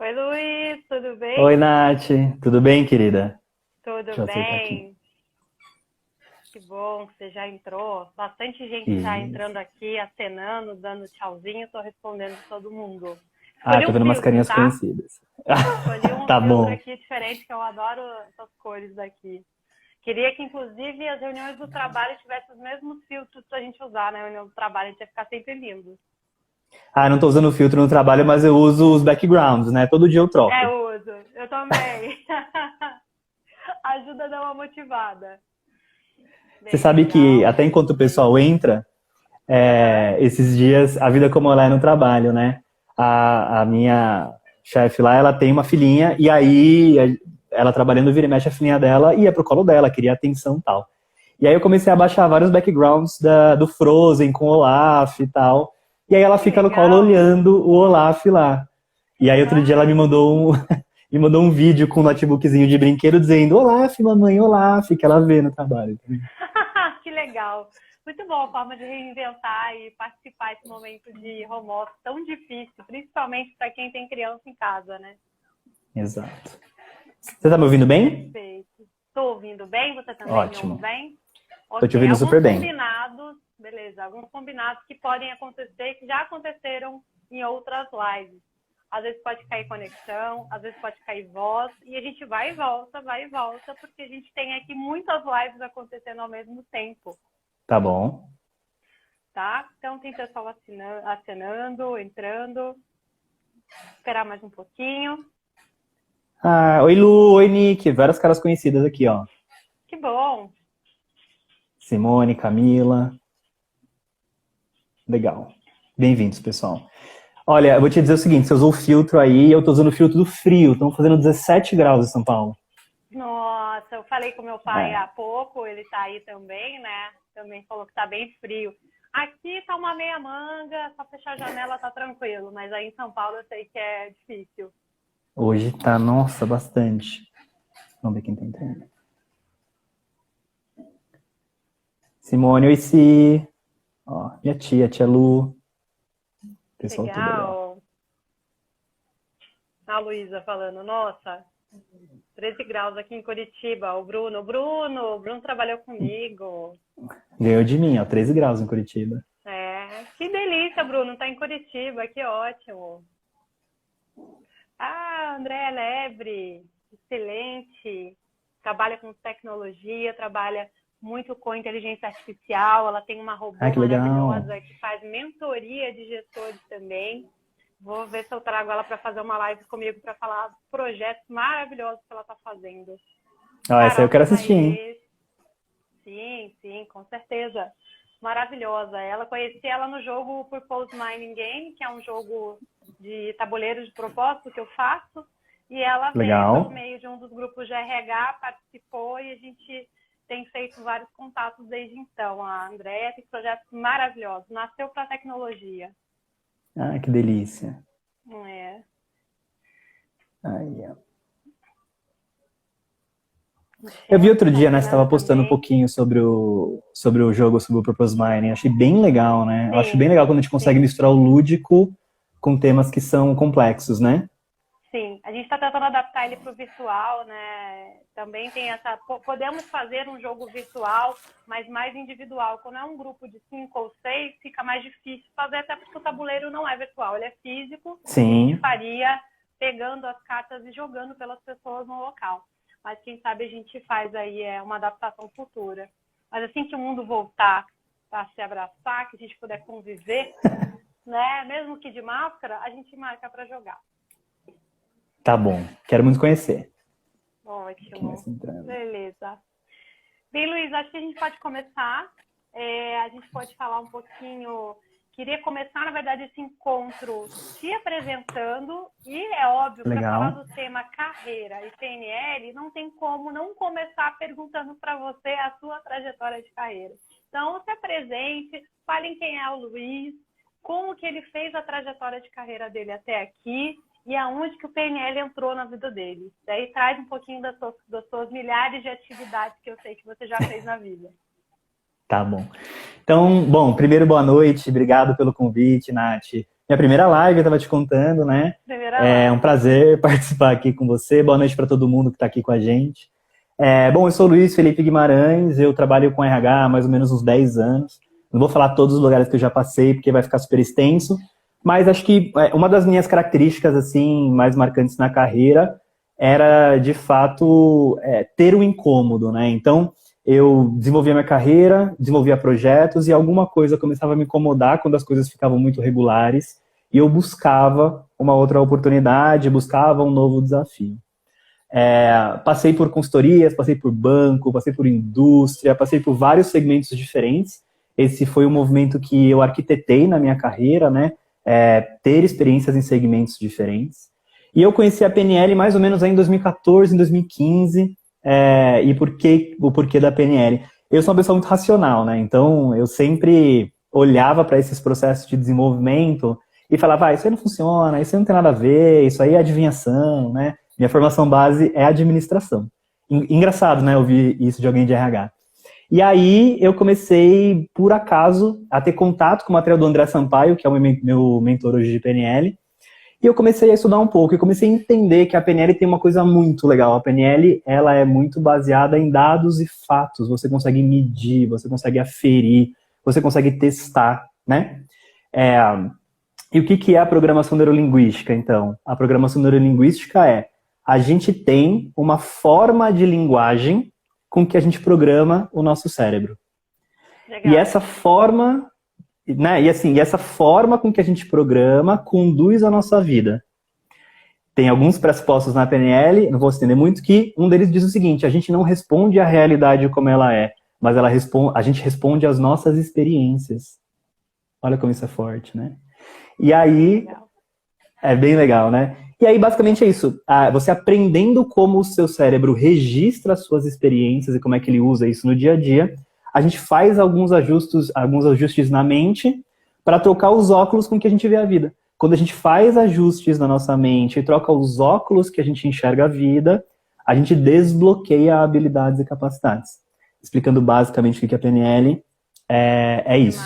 Oi, Luiz, tudo Oi, bem? Nath. Tudo bem, querida? Tudo Deixa eu aceitar aqui. bem. Que bom que você já entrou. Bastante gente já Isso. entrando aqui, acenando, dando tchauzinho. Tô respondendo todo mundo. Ah, Escolhi tô um vendo umas filtro, carinhas tá? conhecidas. Escolhi um Tá filtro bom. aqui diferente, que eu adoro essas cores daqui. Queria que, inclusive, as reuniões do trabalho tivessem os mesmos filtros pra gente usar na reunião do trabalho. A gente ia ficar sempre lindo. Ah, não tô usando filtro no trabalho, mas eu uso os backgrounds, né? Todo dia eu É, troco. uso. Eu também. Ajuda a dar uma motivada. Você Bem sabe que legal. até enquanto o pessoal entra, Aham. esses dias, a vida como ela é no trabalho, né? A minha chefe lá, ela tem uma filhinha, e aí ela trabalhando vira e mexe a filhinha dela, ia pro colo dela, queria atenção e tal. E aí eu comecei a baixar vários backgrounds do Frozen com o Olaf e tal. E aí ela Que fica no colo legal. olhando o Olaf lá. E aí outro dia ela me Ai, mandou me mandou um vídeo com um notebookzinho de brinquedo dizendo Olaf, mamãe, Olaf, que ela vê no trabalho. que legal. Muito bom a forma de reinventar e participar desse momento de home office tão difícil, principalmente para quem tem criança em casa, né? Exato. Você tá me ouvindo bem? Perfeito. Estou ouvindo bem? Você também me ouve Ótimo. bem? Tô te Ok. ouvindo Alguns super bem. combinados, beleza. Alguns combinados que podem acontecer, que já aconteceram em outras lives. Às vezes pode cair conexão, às vezes pode cair voz, e a gente vai e volta, porque a gente tem aqui muitas lives acontecendo ao mesmo tempo. Tá bom. Tá? Então tem pessoal acenando, entrando. Esperar mais um pouquinho. Ah, oi Lu, oi Nick, várias caras conhecidas aqui, ó. Que bom. Simone, Camila. Legal. Bem-vindos, pessoal. Olha, eu vou te dizer o seguinte, você usou o filtro aí, eu tô usando o filtro do frio, estão fazendo 17 graus em São Paulo. Nossa, eu falei com meu pai É, há pouco, ele tá aí também, né? Também falou que tá bem frio. Aqui tá uma meia manga, só fechar a janela tá tranquilo, mas aí em São Paulo eu sei que é difícil. hoje tá, nossa, bastante. Vamos ver quem tá entrando. Simone, oi Si. Ó, minha tia Lu. Pessoal tudo aí, ó. Legal. A Luísa falando, nossa, 13 graus aqui em Curitiba. O Bruno trabalhou comigo. Ganhou de mim, ó, 13 graus em Curitiba. É, que delícia, Bruno, tá em Curitiba, que ótimo. Ah, Andréa Lebre, excelente. Trabalha com tecnologia, trabalha muito com inteligência artificial. Ela tem uma Ah, robô que legal. maravilhosa que faz mentoria de gestores também. Vou ver se eu trago ela para fazer uma live comigo para falar dos projetos maravilhosos que ela está fazendo. Ó, essa aí eu Carol quero assistir, hein? Serraies, sim, sim, com certeza. Maravilhosa. Ela conheci ela no jogo Purpose Mining Game, que é um jogo de tabuleiros de propósito que eu faço. E ela veio por Legal. meio de um dos grupos de RH, participou e a gente tem feito vários contatos desde então. A Andréia tem projetos maravilhosos. Nasceu para a tecnologia. Ah, que delícia. É. Aí, ó. Eu vi Michelle outro está dia, né, você estava entrando postando um também. pouquinho sobre o jogo, sobre o Purpose Mining. Achei bem legal, né? Eu acho bem Sim, legal quando a gente consegue sim. misturar o lúdico com temas que são complexos, né? Sim, a gente está tentando adaptar ele para o virtual, né? Também tem essa. Podemos fazer um jogo virtual, mas mais individual. Quando é um grupo de 5 ou 6, fica mais difícil fazer, até porque o tabuleiro não é virtual, ele é físico e a gente Sim. faria pegando as cartas e jogando pelas pessoas no local. Mas quem sabe a gente faz aí uma adaptação futura. Mas assim que o mundo voltar a se abraçar, que a gente puder conviver, né? Mesmo que de máscara, a gente marca para jogar. Tá bom. Quero muito conhecer. Quem vai Ótimo. se entrando? Beleza. Bem, Luiz, acho que a gente pode começar. A gente pode falar um pouquinho. Queria começar, na verdade, esse encontro te apresentando. E é óbvio, para falar Legal. do tema carreira e PNL, não tem como não começar perguntando para você a sua trajetória de carreira. Então, se apresente, fale em quem é o Luiz, como que ele fez a trajetória de carreira dele até aqui e aonde que o PNL entrou na vida dele. Daí traz um pouquinho das suas milhares de atividades que eu sei que você já fez na vida. Tá bom. Então, bom, primeiro boa noite, obrigado pelo convite, Nath. minha primeira live, eu tava te contando, né? É um prazer participar aqui com você. Boa noite para todo mundo que está aqui com a gente. Bom, eu sou o Luiz Felipe Guimarães, eu trabalho com RH há mais ou menos uns 10 anos. Não vou falar todos os lugares que eu já passei, porque vai ficar super extenso, mas acho que uma das minhas características assim mais marcantes na carreira era, de fato, ter um incômodo, né? Então, eu desenvolvia minha carreira, desenvolvia projetos e alguma coisa começava a me incomodar quando as coisas ficavam muito regulares e eu buscava uma outra oportunidade, buscava um novo desafio. Passei por consultorias, passei por banco, passei por indústria, passei por vários segmentos diferentes. Esse foi um movimento que eu arquitetei na minha carreira, né? Ter experiências em segmentos diferentes. E eu conheci a PNL mais ou menos aí em 2014, em 2015. E o porquê da PNL? Eu sou uma pessoa muito racional, né? Então, eu sempre olhava para esses processos de desenvolvimento e falava, isso aí não funciona, isso aí não tem nada a ver, isso aí é adivinhação, né? Minha formação base é administração. Engraçado, né? Ouvir isso de alguém de RH. E aí, eu comecei, por acaso, a ter contato com o material do André Sampaio, que é o meu mentor hoje de PNL, e eu comecei a estudar um pouco, e comecei a entender que a PNL tem uma coisa muito legal. A PNL, ela é muito baseada em dados e fatos. Você consegue medir, você consegue aferir, você consegue testar, né? E o que é a programação neurolinguística, então? A programação neurolinguística a gente tem uma forma de linguagem com que a gente programa o nosso cérebro. Legal. E essa forma... Né? E essa forma com que a gente programa conduz a nossa vida. Tem alguns pressupostos na PNL, não vou estender muito, que um deles diz o seguinte: a gente não responde à realidade como ela é, mas a gente responde às nossas experiências. Olha como isso é forte, né? E aí, é bem legal, né? E aí, basicamente é isso. Você aprendendo como o seu cérebro registra as suas experiências e como é que ele usa isso no dia a dia, a gente faz alguns ajustes na mente para trocar os óculos com que a gente vê a vida. Quando a gente faz ajustes na nossa mente e troca os óculos que a gente enxerga a vida, a gente desbloqueia habilidades e capacidades. Explicando basicamente o que é PNL, é isso.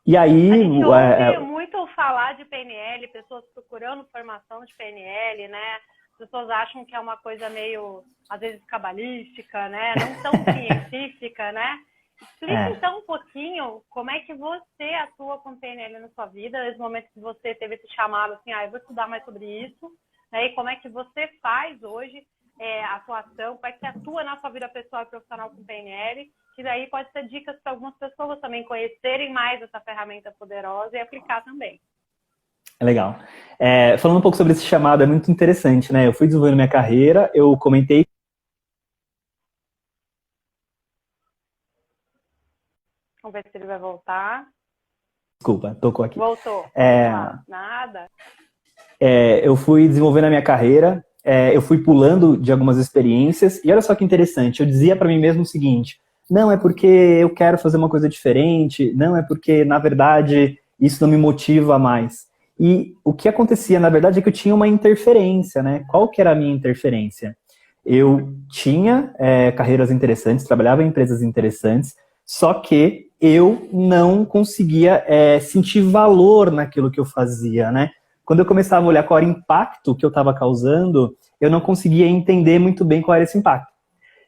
E aí... A gente ouve muito falar de PNL, pessoas procurando formação de PNL, né? As pessoas acham que é uma coisa meio, às vezes, cabalística, né? Não tão científica, né? Explica, então, um pouquinho como é que você atua com PNL na sua vida, nesse momento que você teve esse chamado, assim, eu vou estudar mais sobre isso, né? E como é que você faz hoje a atuação, como é que você atua na sua vida pessoal e profissional com PNL, que daí pode ser dicas para algumas pessoas também conhecerem mais essa ferramenta poderosa e aplicar também. Legal. Falando um pouco sobre esse chamado, é muito interessante, né? Eu fui desenvolvendo minha carreira, eu comentei... Vamos ver se ele vai voltar. Desculpa, tocou aqui. Voltou. Nada. Eu fui desenvolvendo a minha carreira, eu fui pulando de algumas experiências, e olha só que interessante, eu dizia para mim mesmo o seguinte: não, é porque eu quero fazer uma coisa diferente, não, é porque, na verdade, isso não me motiva mais. E o que acontecia, na verdade, é que eu tinha uma interferência, né? Qual que era a minha interferência? Eu tinha carreiras interessantes, trabalhava em empresas interessantes, só que eu não conseguia sentir valor naquilo que eu fazia, né? Quando eu começava a olhar qual era o impacto que eu estava causando, eu não conseguia entender muito bem qual era esse impacto.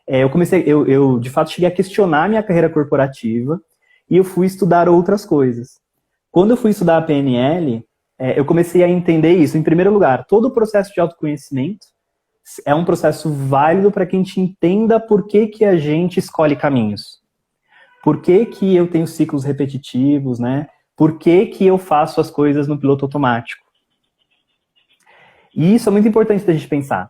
Eu de fato cheguei a questionar a minha carreira corporativa e eu fui estudar outras coisas. Quando eu fui estudar a PNL, eu comecei a entender isso. Em primeiro lugar, todo o processo de autoconhecimento é um processo válido para que a gente entenda por que a gente escolhe caminhos. Por que eu tenho ciclos repetitivos, né? Por que eu faço as coisas no piloto automático? E isso é muito importante da gente pensar.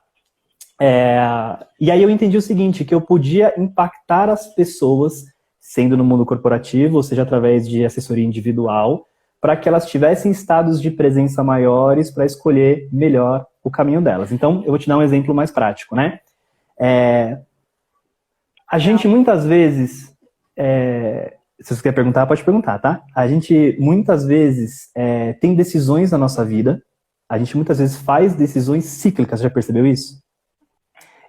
E aí eu entendi o seguinte, que eu podia impactar as pessoas, sendo no mundo corporativo, ou seja, através de assessoria individual, para que elas tivessem estados de presença maiores para escolher melhor o caminho delas. Então, eu vou te dar um exemplo mais prático, né? A gente muitas vezes, se você quer perguntar, pode perguntar, tá? A gente muitas vezes tem decisões na nossa vida, a gente muitas vezes faz decisões cíclicas, já percebeu isso?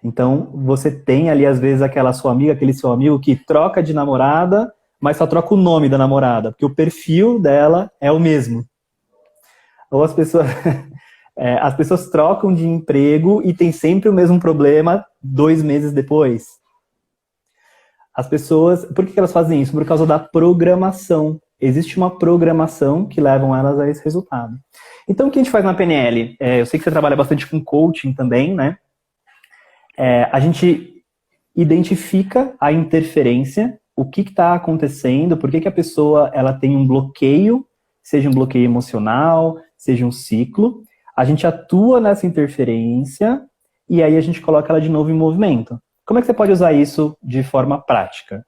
Então, você tem ali, às vezes, aquela sua amiga, aquele seu amigo que troca de namorada, mas só troca o nome da namorada, porque o perfil dela é o mesmo. Ou as pessoas trocam de emprego e tem sempre o mesmo problema 2 meses depois. As pessoas, por que elas fazem isso? Por causa da programação. Existe uma programação que leva elas a esse resultado. Então, o que a gente faz na PNL? Eu sei que você trabalha bastante com coaching também, né? A gente identifica a interferência, o que está acontecendo, por que a pessoa ela tem um bloqueio, seja um bloqueio emocional, seja um ciclo. A gente atua nessa interferência e aí a gente coloca ela de novo em movimento. Como é que você pode usar isso de forma prática?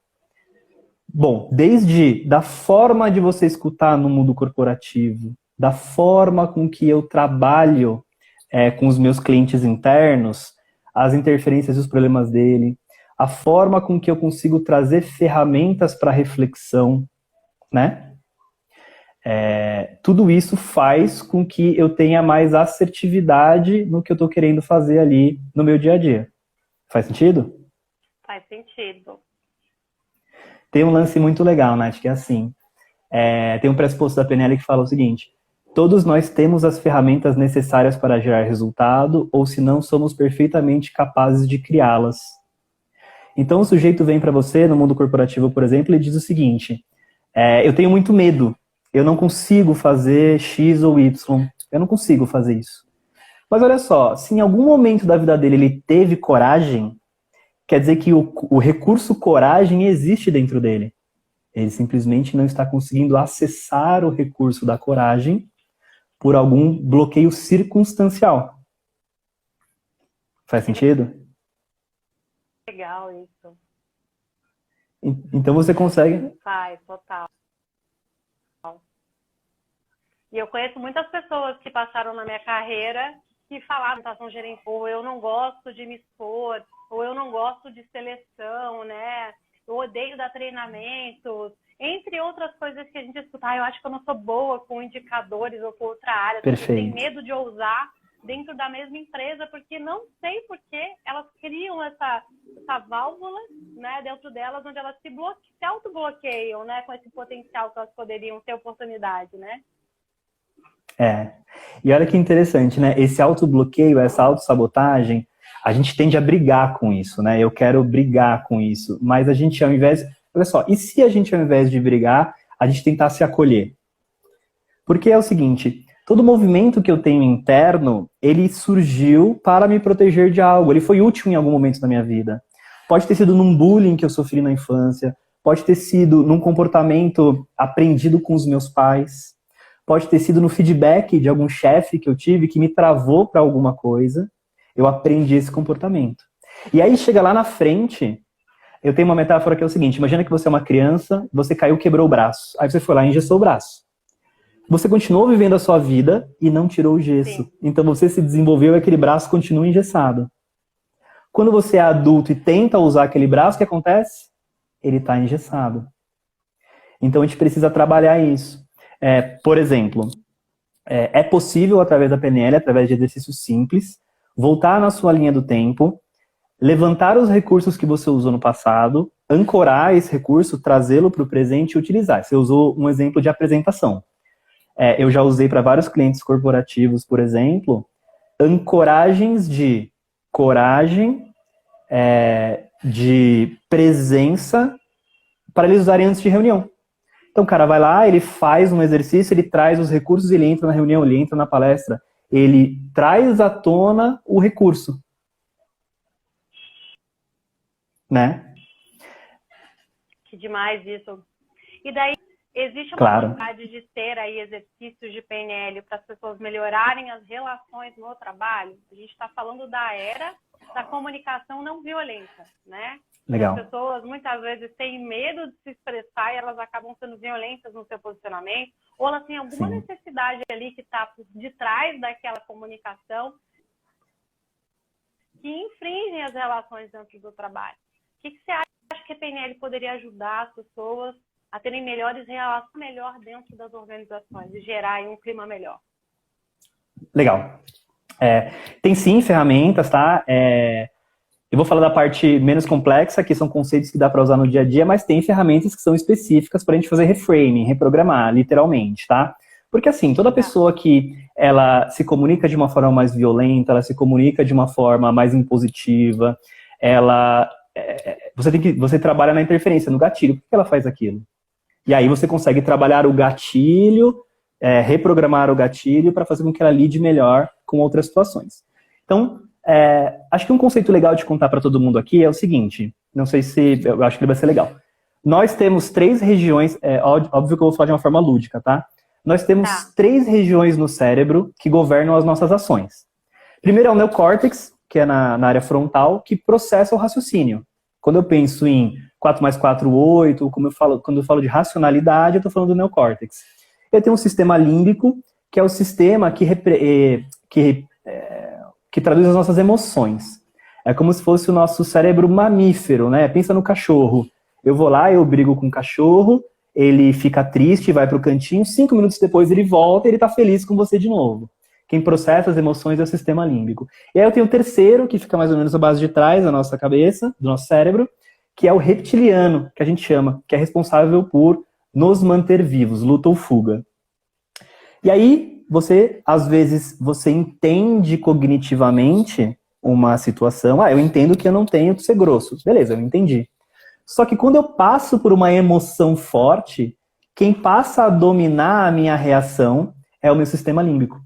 Bom, desde da forma de você escutar no mundo corporativo, da forma com que eu trabalho com os meus clientes internos, as interferências e os problemas dele, a forma com que eu consigo trazer ferramentas para reflexão, né? Tudo isso faz com que eu tenha mais assertividade no que eu estou querendo fazer ali no meu dia a dia. Faz sentido? Faz sentido. Tem um lance muito legal, Nath, que é assim. Tem um pressuposto da PNL que fala o seguinte: todos nós temos as ferramentas necessárias para gerar resultado, ou se não, somos perfeitamente capazes de criá-las. Então o sujeito vem para você, no mundo corporativo, por exemplo, e diz o seguinte: eu tenho muito medo, eu não consigo fazer X ou Y, eu não consigo fazer isso. Mas olha só, se em algum momento da vida dele ele teve coragem, quer dizer que o recurso coragem existe dentro dele. Ele simplesmente não está conseguindo acessar o recurso da coragem por algum bloqueio circunstancial. Faz sentido? Legal isso. Então você consegue... Faz, total. E eu conheço muitas pessoas que passaram na minha carreira que falaram, gerente, ou eu não gosto de me expor, ou eu não gosto de seleção, né? Eu odeio dar treinamentos, entre outras coisas que a gente escuta. Eu acho que eu não sou boa com indicadores ou com outra área. Perfeito. Tem medo de ousar dentro da mesma empresa, porque não sei por que elas criam essa válvula, né, dentro delas, onde elas se autobloqueiam, né, com esse potencial que elas poderiam ter oportunidade, né? E olha que interessante, né? Esse autobloqueio, essa autossabotagem, a gente tende a brigar com isso, né? Eu quero brigar com isso. Mas a gente, ao invés... Olha só, e se a gente, ao invés de brigar, a gente tentar se acolher? Porque é o seguinte, todo movimento que eu tenho interno, ele surgiu para me proteger de algo. Ele foi útil em algum momento da minha vida. Pode ter sido num bullying que eu sofri na infância. Pode ter sido num comportamento aprendido com os meus pais. Pode ter sido no feedback de algum chefe que eu tive que me travou para alguma coisa. Eu aprendi esse comportamento. E aí chega lá na frente, eu tenho uma metáfora que é o seguinte: imagina que você é uma criança, você caiu, quebrou o braço. Aí você foi lá e engessou o braço. Você continuou vivendo a sua vida e não tirou o gesso. Sim. Então você se desenvolveu e aquele braço continua engessado. Quando você é adulto e tenta usar aquele braço, o que acontece? Ele está engessado. Então a gente precisa trabalhar isso. Por exemplo, é possível, através da PNL, através de exercícios simples, voltar na sua linha do tempo, levantar os recursos que você usou no passado, ancorar esse recurso, trazê-lo para o presente e utilizar. Você usou um exemplo de apresentação. Eu já usei para vários clientes corporativos, por exemplo, ancoragens de coragem, de presença, para eles usarem antes de reunião. Então o cara vai lá, ele faz um exercício, ele traz os recursos, ele entra na reunião, ele entra na palestra, ele traz à tona o recurso. Né? Que demais isso. E daí, existe uma vontade de ter aí exercícios de PNL para as pessoas melhorarem as relações no trabalho? A gente está falando da era da comunicação não violenta, né? Legal. As pessoas muitas vezes têm medo de se expressar e elas acabam sendo violentas no seu posicionamento, ou elas têm alguma necessidade ali que está por detrás daquela comunicação que infringem as relações dentro do trabalho. O que você acha que a PNL poderia ajudar as pessoas a terem melhores relações melhor dentro das organizações e gerar aí um clima melhor? Legal. Tem sim ferramentas, tá? Eu vou falar da parte menos complexa, que são conceitos que dá para usar no dia a dia, mas tem ferramentas que são específicas para a gente fazer reframing, reprogramar, literalmente, tá? Porque assim, toda pessoa que ela se comunica de uma forma mais violenta, ela se comunica de uma forma mais impositiva, você trabalha na interferência, no gatilho. Por que ela faz aquilo? E aí você consegue trabalhar o gatilho, reprogramar o gatilho para fazer com que ela lide melhor com outras situações. Então, acho que um conceito legal de contar para todo mundo aqui é o seguinte, não sei se, eu acho que ele vai ser legal. Nós temos 3 regiões, óbvio que eu vou falar de uma forma lúdica, tá? Nós temos 3 regiões no cérebro que governam as nossas ações. Primeiro é o neocórtex, que é na área frontal, que processa o raciocínio. Quando eu penso em 4 mais 4, 8, quando eu falo de racionalidade, eu estou falando do neocórtex. Eu tenho um sistema límbico, que é o sistema que traduz as nossas emoções. É como se fosse o nosso cérebro mamífero, né? Pensa no cachorro. Eu vou lá, eu brigo com o cachorro, ele fica triste, vai pro cantinho, 5 minutos depois ele volta e ele tá feliz com você de novo. Quem processa as emoções é o sistema límbico. E aí eu tenho o terceiro, que fica mais ou menos na base de trás da nossa cabeça, do nosso cérebro, que é o reptiliano, que a gente chama, que é responsável por nos manter vivos, luta ou fuga. E aí, às vezes, você entende cognitivamente uma situação. Eu entendo que eu não tenho que ser grosso. Beleza, eu entendi. Só que quando eu passo por uma emoção forte, quem passa a dominar a minha reação é o meu sistema límbico.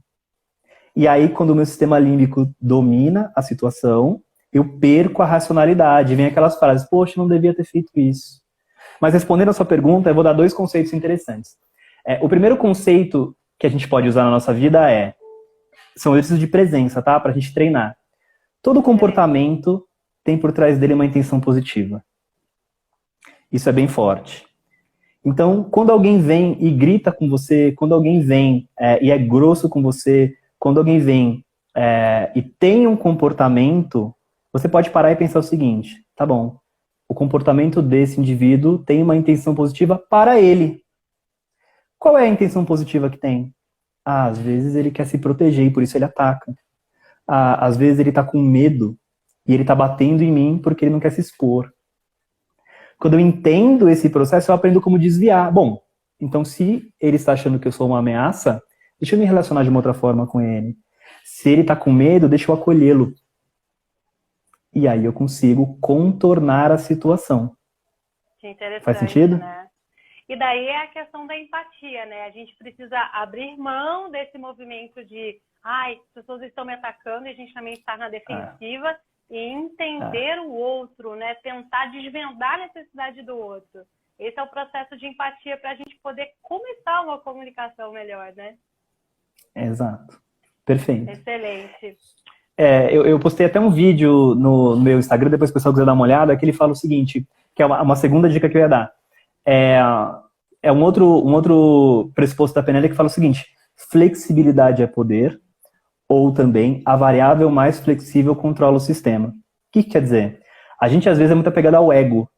E aí, quando o meu sistema límbico domina a situação, eu perco a racionalidade. Vem aquelas frases, poxa, não devia ter feito isso. Mas respondendo a sua pergunta, eu vou dar 2 conceitos interessantes. O primeiro conceito que a gente pode usar na nossa vida são exercícios de presença, tá? Pra gente treinar. Todo comportamento tem por trás dele uma intenção positiva. Isso é bem forte. Então, quando alguém vem e grita com você, quando alguém vem e é grosso com você, quando alguém vem e tem um comportamento, você pode parar e pensar o seguinte, tá bom, o comportamento desse indivíduo tem uma intenção positiva para ele. Qual é a intenção positiva que tem? Às vezes ele quer se proteger e por isso ele ataca. Às vezes ele está com medo e ele está batendo em mim porque ele não quer se expor. Quando eu entendo esse processo, eu aprendo como desviar. Bom, então se ele está achando que eu sou uma ameaça, deixa eu me relacionar de uma outra forma com ele. Se ele está com medo, deixa eu acolhê-lo. E aí eu consigo contornar a situação. Que interessante, faz sentido? Né? E daí é a questão da empatia, né? A gente precisa abrir mão desse movimento de as pessoas estão me atacando e a gente também está na defensiva e entender o outro, né? Tentar desvendar a necessidade do outro. Esse é o processo de empatia para a gente poder começar uma comunicação melhor, né? Exato. Perfeito. Excelente. Eu postei até um vídeo no meu Instagram, depois se o pessoal quiser dar uma olhada, que ele fala o seguinte, que é uma segunda dica que eu ia dar. Um outro pressuposto da PNL que fala o seguinte, flexibilidade é poder, ou também a variável mais flexível controla o sistema. O que quer dizer? A gente às vezes é muito apegado ao ego.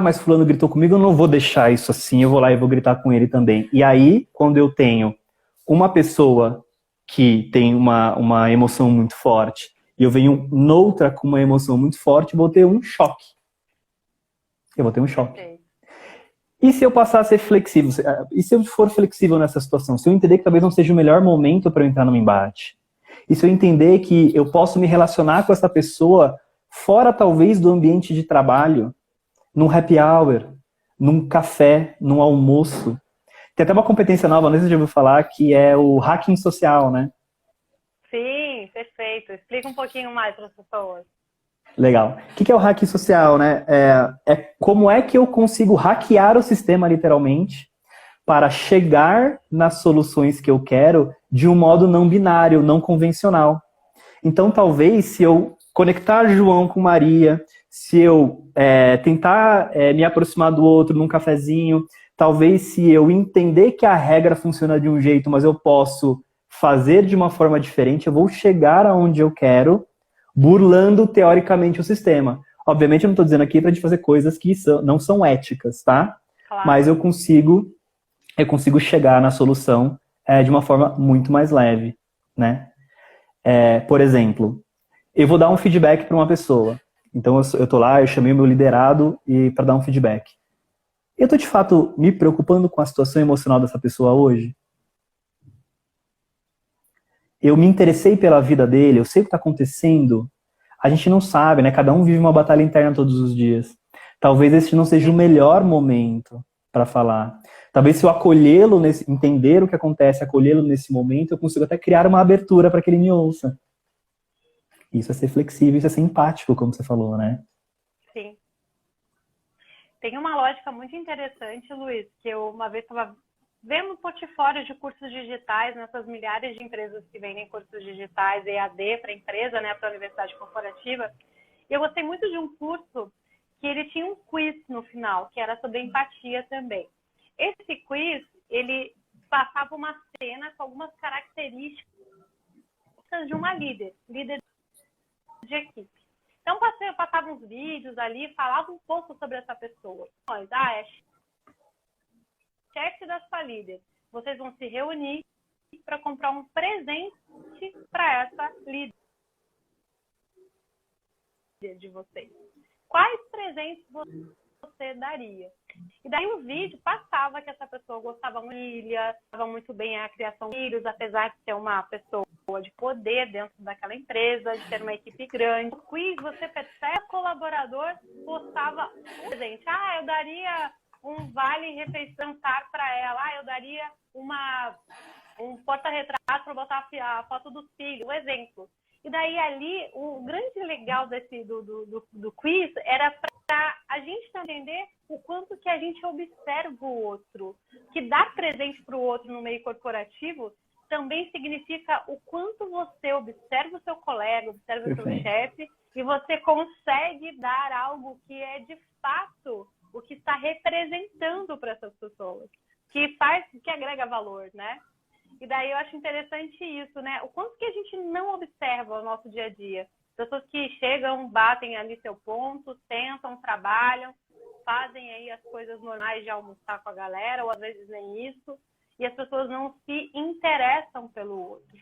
Mas fulano gritou comigo, eu não vou deixar isso assim, eu vou lá e vou gritar com ele também. E aí, quando eu tenho uma pessoa que tem uma emoção muito forte, e eu venho noutra com uma emoção muito forte, eu vou ter um choque. E se eu passar a ser flexível? E se eu for flexível nessa situação? Se eu entender que talvez não seja o melhor momento para eu entrar num embate? E se eu entender que eu posso me relacionar com essa pessoa fora talvez do ambiente de trabalho, num happy hour, num café, num almoço? Tem até uma competência nova, não sei se você já ouviu falar, que é o hacking social, né? Sim, perfeito. Explica um pouquinho mais para as pessoas. Legal. O que é o hacking social, né? Como é que eu consigo hackear o sistema, literalmente, para chegar nas soluções que eu quero de um modo não binário, não convencional. Então, talvez, se eu conectar João com Maria, se eu tentar me aproximar do outro num cafezinho, talvez se eu entender que a regra funciona de um jeito, mas eu posso fazer de uma forma diferente, eu vou chegar aonde eu quero, burlando teoricamente o sistema. Obviamente eu não estou dizendo aqui para a gente fazer coisas que não são éticas, tá? Claro. Mas eu consigo chegar na solução de uma forma muito mais leve, né? Por exemplo, eu vou dar um feedback para uma pessoa. Então eu tô lá, eu chamei o meu liderado para dar um feedback. Eu tô de fato me preocupando com a situação emocional dessa pessoa hoje? eu me interessei pela vida dele, eu sei o que está acontecendo, a gente não sabe, né? Cada um vive uma batalha interna todos os dias. Talvez esse não seja o melhor momento para falar. Talvez se eu acolhê-lo, entender o que acontece, acolhê-lo nesse momento, eu consigo até criar uma abertura para que ele me ouça. Isso é ser flexível, isso é ser empático, como você falou, né? Sim. Tem uma lógica muito interessante, Luiz, que eu uma vez estava vendo portfólios de cursos digitais nessas milhares de empresas que vendem cursos digitais, EAD para empresa, né, para a universidade corporativa. E eu gostei muito de um curso que ele tinha um quiz no final, que era sobre empatia também. Esse quiz, ele passava uma cena com algumas características de uma líder de equipe. Então, eu passava uns vídeos ali, falava um pouco sobre essa pessoa. É chefe da sua líder. Vocês vão se reunir para comprar um presente para essa líder de vocês. Quais presentes você daria? E daí o vídeo passava que essa pessoa gostava muito bem a criação de filhos, apesar de ser uma pessoa de poder dentro daquela empresa, de ter uma equipe grande. No quiz, você percebe que o colaborador postava um presente. Eu daria um vale-refeição para ela. Eu daria um porta-retrato para botar a foto dos filhos, um exemplo. E daí ali, o grande legal do quiz era para a gente entender o quanto que a gente observa o outro. Que dar presente para o outro no meio corporativo também significa o quanto você observa o seu colega, observa o seu chefe, e você consegue dar algo que é de fato o que está representando para essas pessoas, que agrega valor, né? E daí eu acho interessante isso, né? O quanto que a gente não observa o nosso dia a dia. Pessoas que chegam, batem ali seu ponto, sentam, trabalham, fazem aí as coisas normais de almoçar com a galera, ou às vezes nem isso, e as pessoas não se interessam pelo outro.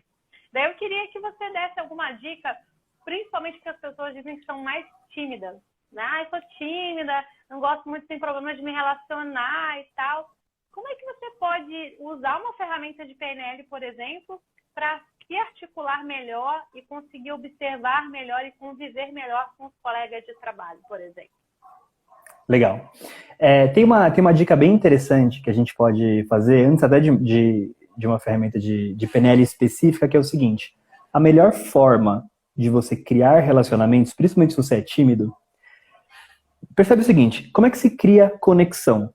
Daí eu queria que você desse alguma dica, principalmente porque as pessoas dizem que são mais tímidas, né? Eu sou tímida, não gosto muito, tem problema de me relacionar e tal. Como é que você pode usar uma ferramenta de PNL, por exemplo, para se articular melhor e conseguir observar melhor e conviver melhor com os colegas de trabalho, por exemplo? Legal. Tem uma dica bem interessante que a gente pode fazer, antes até de uma ferramenta de PNL específica, que é o seguinte: a melhor forma de você criar relacionamentos, principalmente se você é tímido, percebe o seguinte: como é que se cria conexão?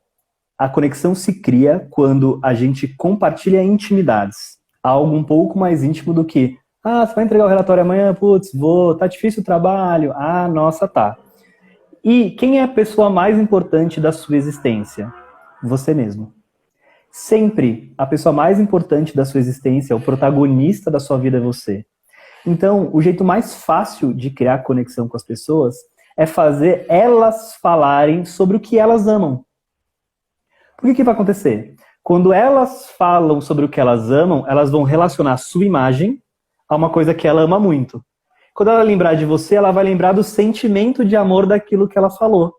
A conexão se cria quando a gente compartilha intimidades. Algo um pouco mais íntimo do que, você vai entregar o relatório amanhã? Putz, vou, tá difícil o trabalho? Nossa, tá. E quem é a pessoa mais importante da sua existência? Você mesmo. Sempre a pessoa mais importante da sua existência, o protagonista da sua vida é você. Então, o jeito mais fácil de criar conexão com as pessoas é fazer elas falarem sobre o que elas amam. Por que vai acontecer? Quando elas falam sobre o que elas amam, elas vão relacionar a sua imagem a uma coisa que ela ama muito. Quando ela lembrar de você, ela vai lembrar do sentimento de amor daquilo que ela falou.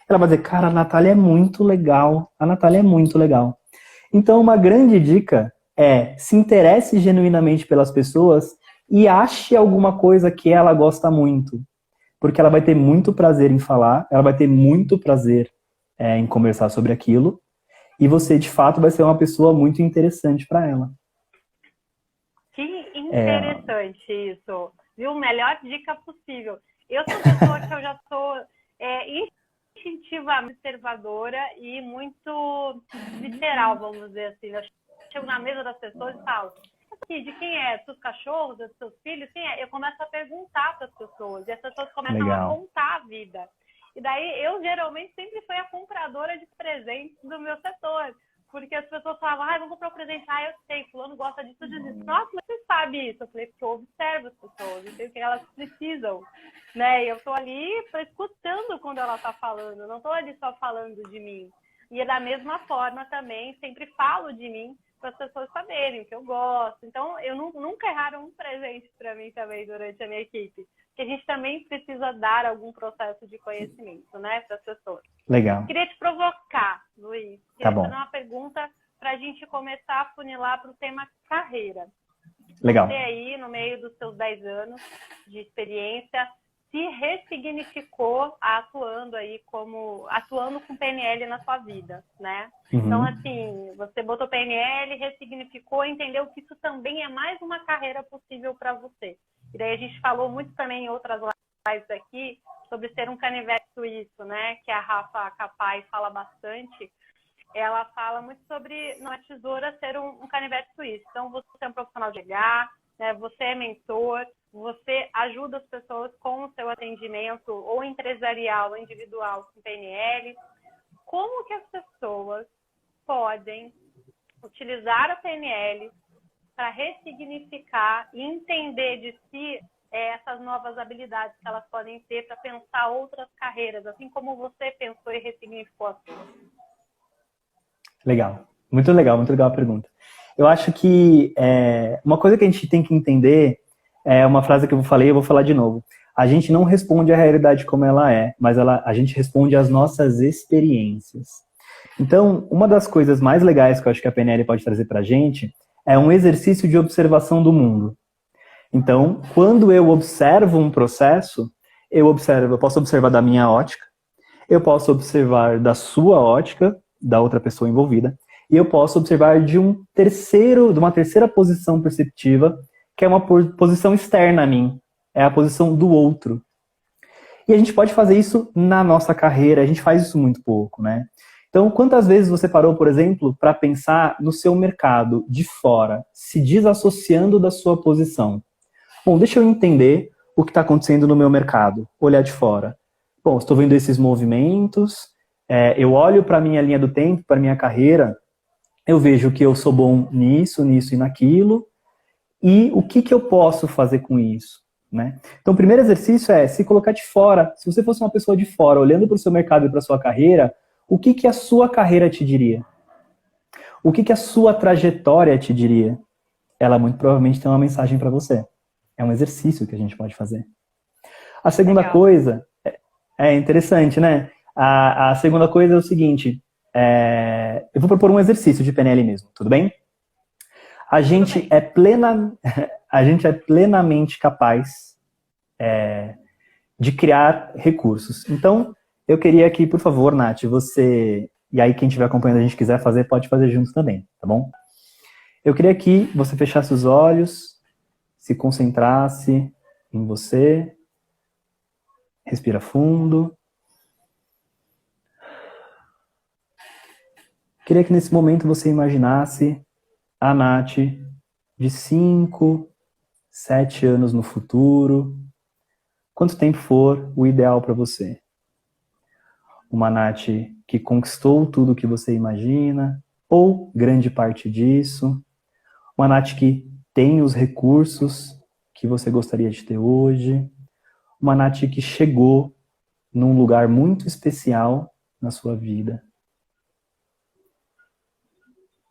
Ela vai dizer, cara, a Natália é muito legal. A Natália é muito legal. Então, uma grande dica é se interesse genuinamente pelas pessoas e ache alguma coisa que ela gosta muito. Porque ela vai ter muito prazer em falar, ela vai ter muito prazer em conversar sobre aquilo. E você, de fato, vai ser uma pessoa muito interessante para ela. Que interessante isso. Viu? Melhor dica possível. Eu sou pessoa que eu já sou instintivamente observadora e muito visceral, vamos dizer assim. Eu chego na mesa das pessoas e falo, de quem é? Dos cachorros, dos seus filhos? Quem é? Eu começo a perguntar para as pessoas e as pessoas começam a contar a vida. E daí, eu geralmente sempre fui a compradora de presentes do meu setor. Porque as pessoas falavam, vamos comprar um presente. Eu sei, fulano gosta disso, disso. Nossa, mas você sabe isso? Eu falei, porque eu observo as pessoas, eu sei o que elas precisam. Né? E eu estou ali escutando quando ela está falando, não estou ali só falando de mim. E da mesma forma também, sempre falo de mim para as pessoas saberem o que eu gosto. Então, eu nunca erraram um presente para mim também durante a minha equipe. Que a gente também precisa dar algum processo de conhecimento, né, para as pessoas. Legal. Queria te provocar, Luiz. Tá Queria bom. fazer uma pergunta para a gente começar a funilar para o tema carreira. Legal. Você aí, no meio dos seus 10 anos de experiência, se ressignificou atuando com PNL na sua vida, né? Então, assim, você botou PNL, ressignificou, entendeu que isso também é mais uma carreira possível para você. E daí a gente falou muito também em outras lives aqui sobre ser um canivete suíço, né? Que a Rafa Capai fala bastante. Ela fala muito sobre, na tesoura, ser um canivete suíço. Então, você é um profissional de RH, né? Você é mentor, você ajuda as pessoas com o seu atendimento ou empresarial ou individual com PNL. Como que as pessoas podem utilizar a PNL para ressignificar e entender de si essas novas habilidades que elas podem ter para pensar outras carreiras, assim como você pensou e ressignificou a sua? Legal, muito legal a pergunta. Eu acho que uma coisa que a gente tem que entender é uma frase que eu falei, eu vou falar de novo. A gente não responde à realidade como ela é, mas a gente responde às nossas experiências. Então, uma das coisas mais legais que eu acho que a PNL pode trazer pra gente é um exercício de observação do mundo. Então, quando eu observo um processo, eu posso observar da minha ótica, eu posso observar da sua ótica, da outra pessoa envolvida, e eu posso observar de uma terceira posição perceptiva, que é uma posição externa a mim, é a posição do outro. E a gente pode fazer isso na nossa carreira, a gente faz isso muito pouco, né? Então, quantas vezes você parou, por exemplo, para pensar no seu mercado de fora, se desassociando da sua posição? Bom, deixa eu entender o que está acontecendo no meu mercado, olhar de fora. Bom, estou vendo esses movimentos, eu olho para a minha linha do tempo, para a minha carreira, eu vejo que eu sou bom nisso, nisso e naquilo, e o que eu posso fazer com isso? Né? Então, o primeiro exercício é se colocar de fora. Se você fosse uma pessoa de fora, olhando para o seu mercado e para a sua carreira, o que a sua carreira te diria? O que a sua trajetória te diria? Ela muito provavelmente tem uma mensagem para você. É um exercício que a gente pode fazer. A segunda coisa, é interessante, né? A segunda coisa é o seguinte, eu vou propor um exercício de PNL mesmo, tudo bem? A gente é plenamente capaz de criar recursos. Então, eu queria que, por favor, Nath, você, e aí quem estiver acompanhando a gente quiser fazer, pode fazer junto também, tá bom? Eu queria que você fechasse os olhos, se concentrasse em você, respira fundo. Queria que nesse momento você imaginasse a Nath de 5, 7 anos no futuro, quanto tempo for o ideal para você. Uma Nath que conquistou tudo o que você imagina, ou grande parte disso. Uma Nath que tem os recursos que você gostaria de ter hoje. Uma Nath que chegou num lugar muito especial na sua vida.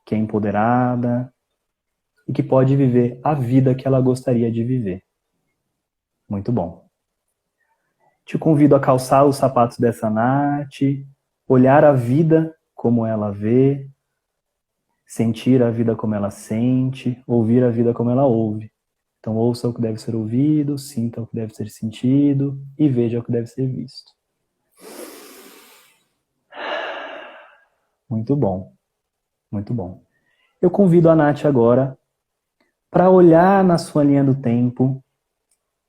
Que é empoderada e que pode viver a vida que ela gostaria de viver. Muito bom. Te convido a calçar os sapatos dessa Nath, olhar a vida como ela vê, sentir a vida como ela sente, ouvir a vida como ela ouve. Então ouça o que deve ser ouvido, sinta o que deve ser sentido e veja o que deve ser visto. Muito bom, muito bom. Eu convido a Nath agora para olhar na sua linha do tempo,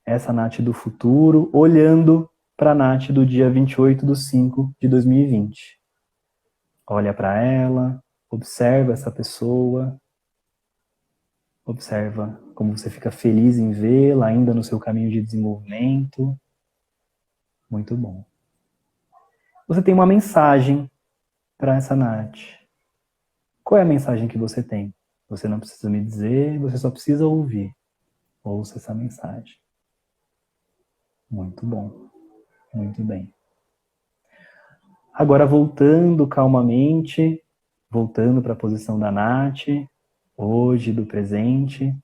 essa Nath do futuro, olhando para a Nath do dia 28/5/2020. Olha para ela, observa essa pessoa, observa como você fica feliz em vê-la ainda no seu caminho de desenvolvimento. Muito bom. Você tem uma mensagem para essa Nath. Qual é a mensagem que você tem? Você não precisa me dizer, você só precisa ouvir. Ouça essa mensagem. Muito bom. Muito bem. Agora voltando calmamente, voltando para a posição da Nath, hoje, do presente,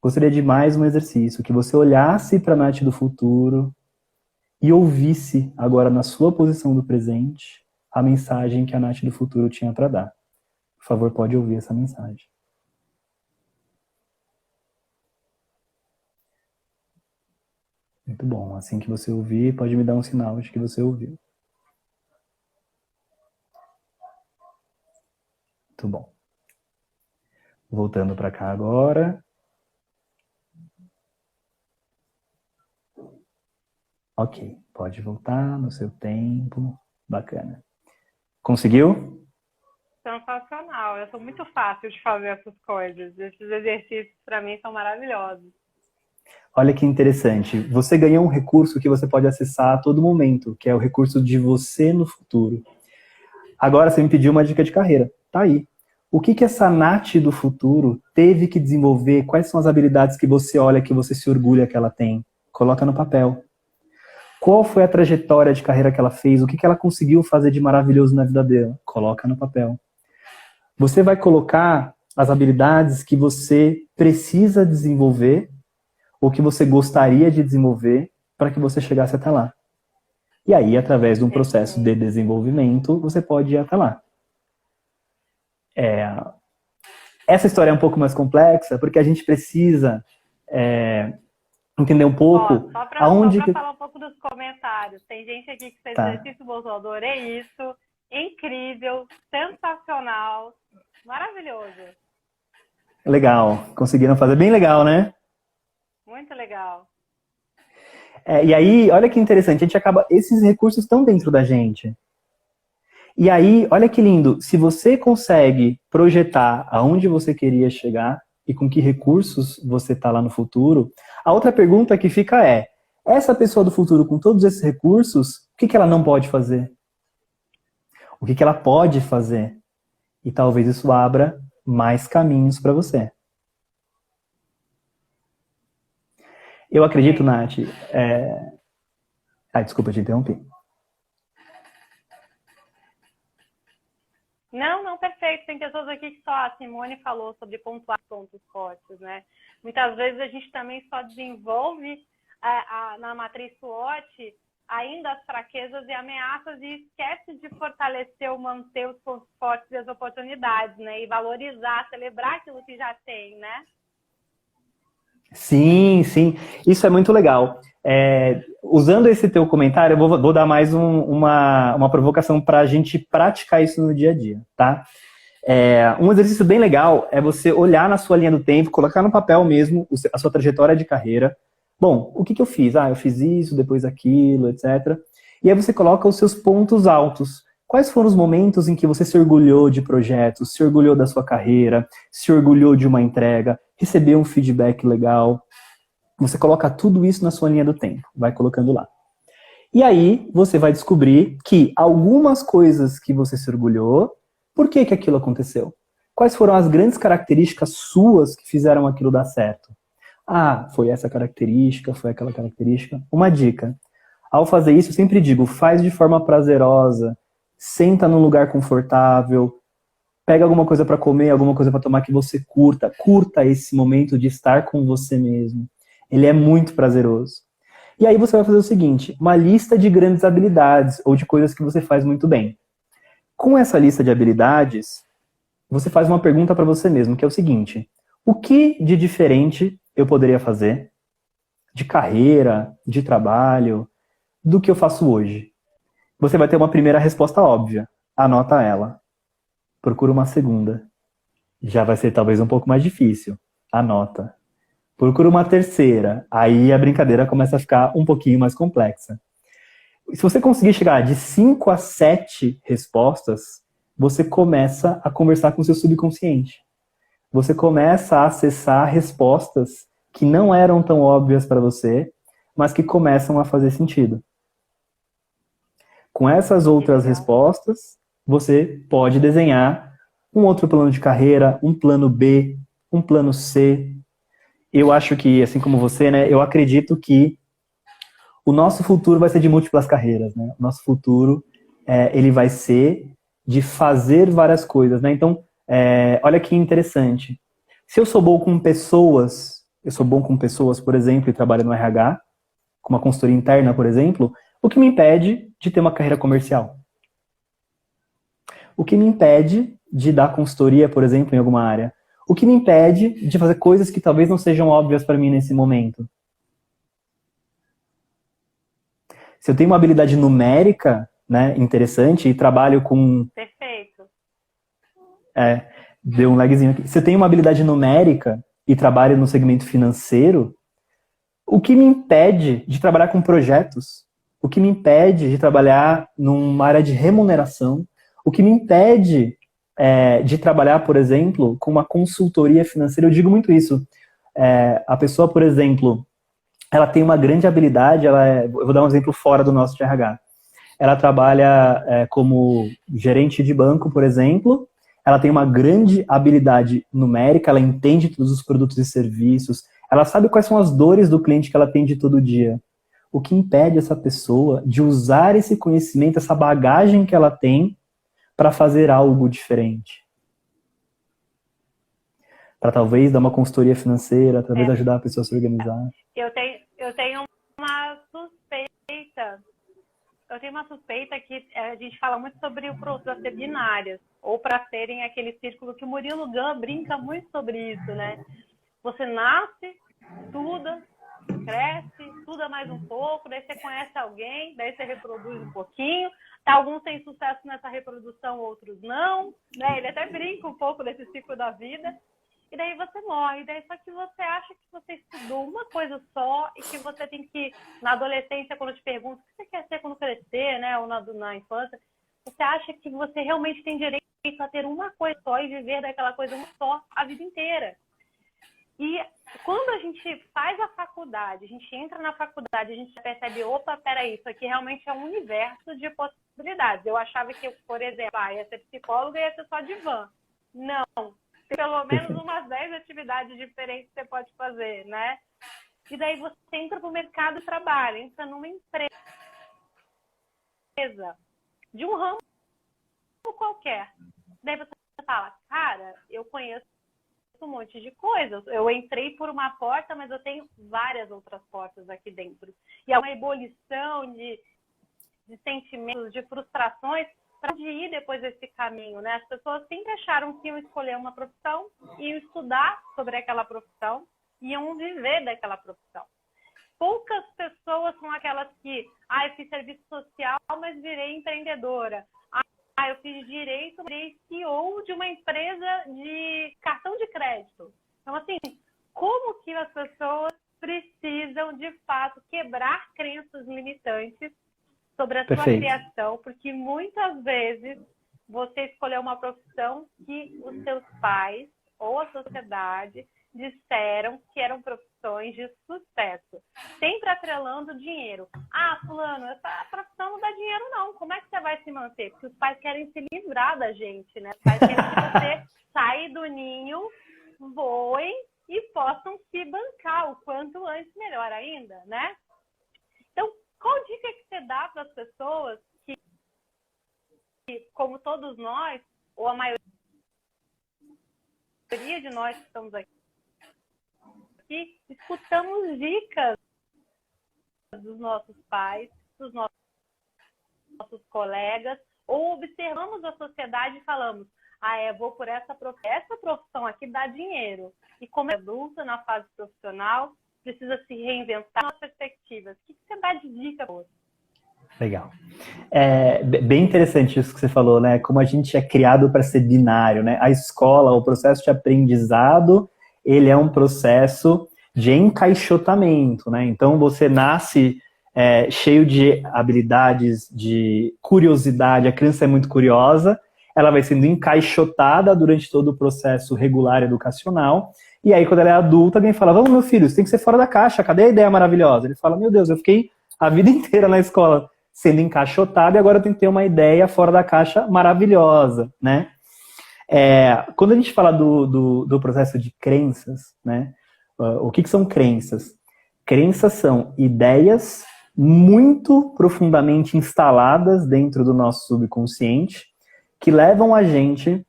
gostaria de mais um exercício, que você olhasse para a Nath do futuro e ouvisse agora na sua posição do presente a mensagem que a Nath do futuro tinha para dar. Por favor, pode ouvir essa mensagem. Muito bom. Assim que você ouvir, pode me dar um sinal de que você ouviu. Muito bom. Voltando para cá agora. Ok, pode voltar no seu tempo. Bacana. Conseguiu? Sensacional. Eu sou muito fácil de fazer essas coisas. Esses exercícios, para mim, são maravilhosos. Olha que interessante. Você ganhou um recurso que você pode acessar a todo momento, que é o recurso de você no futuro. Agora você me pediu uma dica de carreira. Tá aí. O que essa Nath do futuro teve que desenvolver? Quais são as habilidades que você olha, que você se orgulha que ela tem? Coloca no papel. Qual foi a trajetória de carreira que ela fez? O que ela conseguiu fazer de maravilhoso na vida dela? Coloca no papel. Você vai colocar as habilidades que você precisa desenvolver ou que você gostaria de desenvolver para que você chegasse até lá. E aí, através de um processo de desenvolvimento, você pode ir até lá. Essa história é um pouco mais complexa, porque a gente precisa entender um pouco só para falar um pouco dos comentários. Tem gente aqui que fez exercício, Bolsonaro, adorei isso. Incrível, sensacional, maravilhoso. Legal, conseguiram fazer bem legal, né? Muito legal. E aí, olha que interessante, esses recursos estão dentro da gente. E aí, olha que lindo, se você consegue projetar aonde você queria chegar e com que recursos você está lá no futuro, a outra pergunta que fica é, essa pessoa do futuro com todos esses recursos, o que ela não pode fazer? O que ela pode fazer? E talvez isso abra mais caminhos para você. Eu acredito, Nath... desculpa te interromper. Não, perfeito. Tem pessoas aqui que só a Simone falou sobre pontuar pontos fortes, né? Muitas vezes a gente também só desenvolve na matriz SWOT ainda as fraquezas e ameaças e esquece de fortalecer ou manter os pontos fortes e as oportunidades, né? E valorizar, celebrar aquilo que já tem, né? Sim. Isso é muito legal. Usando esse teu comentário, eu vou dar mais uma provocação para a gente praticar isso no dia a dia, tá? Um exercício bem legal é você olhar na sua linha do tempo, colocar no papel mesmo a sua trajetória de carreira. Bom, o que eu fiz? Eu fiz isso, depois aquilo, etc. E aí você coloca os seus pontos altos. Quais foram os momentos em que você se orgulhou de projetos, se orgulhou da sua carreira, se orgulhou de uma entrega, recebeu um feedback legal? Você coloca tudo isso na sua linha do tempo, vai colocando lá. E aí você vai descobrir que algumas coisas que você se orgulhou, por que aquilo aconteceu? Quais foram as grandes características suas que fizeram aquilo dar certo? Foi essa característica, foi aquela característica. Uma dica, ao fazer isso eu sempre digo, faz de forma prazerosa, senta num lugar confortável, pega alguma coisa para comer, alguma coisa para tomar que você curta esse momento de estar com você mesmo. Ele é muito prazeroso. E aí você vai fazer o seguinte, uma lista de grandes habilidades ou de coisas que você faz muito bem. Com essa lista de habilidades, você faz uma pergunta para você mesmo, que é o seguinte, o que de diferente eu poderia fazer de carreira, de trabalho, do que eu faço hoje? Você vai ter uma primeira resposta óbvia, anota ela. Procura uma segunda. Já vai ser talvez um pouco mais difícil, anota. Procura uma terceira, aí a brincadeira começa a ficar um pouquinho mais complexa. Se você conseguir chegar de 5 a 7 respostas, você começa a conversar com o seu subconsciente. Você começa a acessar respostas que não eram tão óbvias para você, mas que começam a fazer sentido. Com essas outras respostas, você pode desenhar um outro plano de carreira, um plano B, um plano C. Eu acho que, assim como você, né, eu acredito que o nosso futuro vai ser de múltiplas carreiras, né? O nosso futuro, ele vai ser de fazer várias coisas, né? Então, olha que interessante. Se eu sou bom com pessoas, por exemplo, e trabalho no RH, com uma consultoria interna, por exemplo, o que me impede de ter uma carreira comercial? O que me impede de dar consultoria, por exemplo, em alguma área? O que me impede de fazer coisas que talvez não sejam óbvias para mim nesse momento? Se eu tenho uma habilidade numérica, né, interessante, e trabalho com... Perfeito. Deu um lagzinho aqui. Se eu tenho uma habilidade numérica e trabalho no segmento financeiro, o que me impede de trabalhar com projetos? O que me impede de trabalhar numa área de remuneração? O que me impede de trabalhar, por exemplo, com uma consultoria financeira? Eu digo muito isso. A pessoa, por exemplo, ela tem uma grande habilidade, eu vou dar um exemplo fora do nosso RH. Ela trabalha como gerente de banco, por exemplo, ela tem uma grande habilidade numérica, ela entende todos os produtos e serviços, ela sabe quais são as dores do cliente que ela atende todo dia. O que impede essa pessoa de usar esse conhecimento, essa bagagem que ela tem, para fazer algo diferente? Para talvez dar uma consultoria financeira, talvez ajudar a pessoa a se organizar. Eu tenho uma suspeita. Eu tenho uma suspeita que a gente fala muito sobre o produto para ser binárias, ou para serem aquele círculo que o Murilo Gun brinca muito sobre isso, né? Você nasce, estuda, cresce, estuda mais um pouco, daí você conhece alguém, daí você reproduz um pouquinho, alguns têm sucesso nessa reprodução, outros não, né? Ele até brinca um pouco desse ciclo da vida. E daí você morre, daí só que você acha que você estudou uma coisa só e que você tem que, na adolescência, quando eu te pergunto o que você quer ser quando crescer, né, ou na infância, você acha que você realmente tem direito a ter uma coisa só e viver daquela coisa uma só a vida inteira. E quando a gente faz a faculdade, a gente entra na faculdade, a gente percebe, opa, peraí, isso aqui realmente é um universo de possibilidades. Eu achava que, por exemplo, ia ser psicóloga e ia ser só divã. Não. Pelo menos umas 10 atividades diferentes que você pode fazer, né? E daí você entra para o mercado de trabalho, entra numa empresa de um ramo qualquer. Daí você fala, cara, eu conheço um monte de coisas. Eu entrei por uma porta, mas eu tenho várias outras portas aqui dentro. E é uma ebulição de sentimentos, de frustrações, para onde ir depois desse caminho, né? As pessoas sempre acharam que iam escolher uma profissão, iam estudar sobre aquela profissão, iam viver daquela profissão. Poucas pessoas são aquelas que, eu fiz serviço social, mas virei empreendedora. Eu fiz direito, virei CEO de uma empresa de cartão de crédito. Então, assim, como que as pessoas precisam, de fato, quebrar crenças limitantes sobre a sua criação, porque muitas vezes você escolheu uma profissão que os seus pais ou a sociedade disseram que eram profissões de sucesso, sempre atrelando dinheiro. Fulano, essa profissão não dá dinheiro não, como é que você vai se manter? Porque os pais querem se livrar da gente, né? Os pais querem que você saia do ninho, voem e possam se bancar o quanto antes, melhor ainda, né? Então, qual dica que você dá para as pessoas que, como todos nós, ou a maioria de nós que estamos aqui, escutamos dicas dos nossos pais, dos nossos colegas, ou observamos a sociedade e falamos, vou por essa profissão aqui dá dinheiro. E como é adulta, na fase profissional, precisa se reinventar nas perspectivas. O que você dá de dica para você? Legal. Bem interessante isso que você falou, né? Como a gente é criado para ser binário, né? A escola, o processo de aprendizado, ele é um processo de encaixotamento, né? Então, você nasce cheio de habilidades, de curiosidade, a criança é muito curiosa, ela vai sendo encaixotada durante todo o processo regular educacional. E aí, quando ela é adulta, alguém fala, vamos, meu filho, você tem que ser fora da caixa, cadê a ideia maravilhosa? Ele fala, meu Deus, eu fiquei a vida inteira na escola sendo encaixotado e agora eu tenho que ter uma ideia fora da caixa maravilhosa, né? Quando a gente fala do processo de crenças, né? O que são crenças? Crenças são ideias muito profundamente instaladas dentro do nosso subconsciente que levam a gente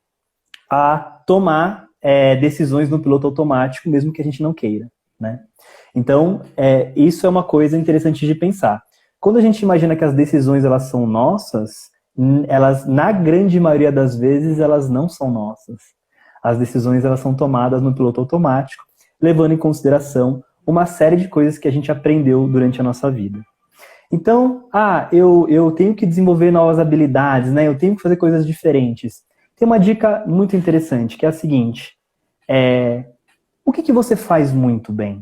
a tomar decisões no piloto automático, mesmo que a gente não queira, né? Então, isso é uma coisa interessante de pensar. Quando a gente imagina que as decisões elas são nossas, elas, na grande maioria das vezes, elas não são nossas. As decisões elas são tomadas no piloto automático, levando em consideração uma série de coisas que a gente aprendeu durante a nossa vida. Então, eu tenho que desenvolver novas habilidades, né? Eu tenho que fazer coisas diferentes. Tem uma dica muito interessante, que é a seguinte. O que você faz muito bem?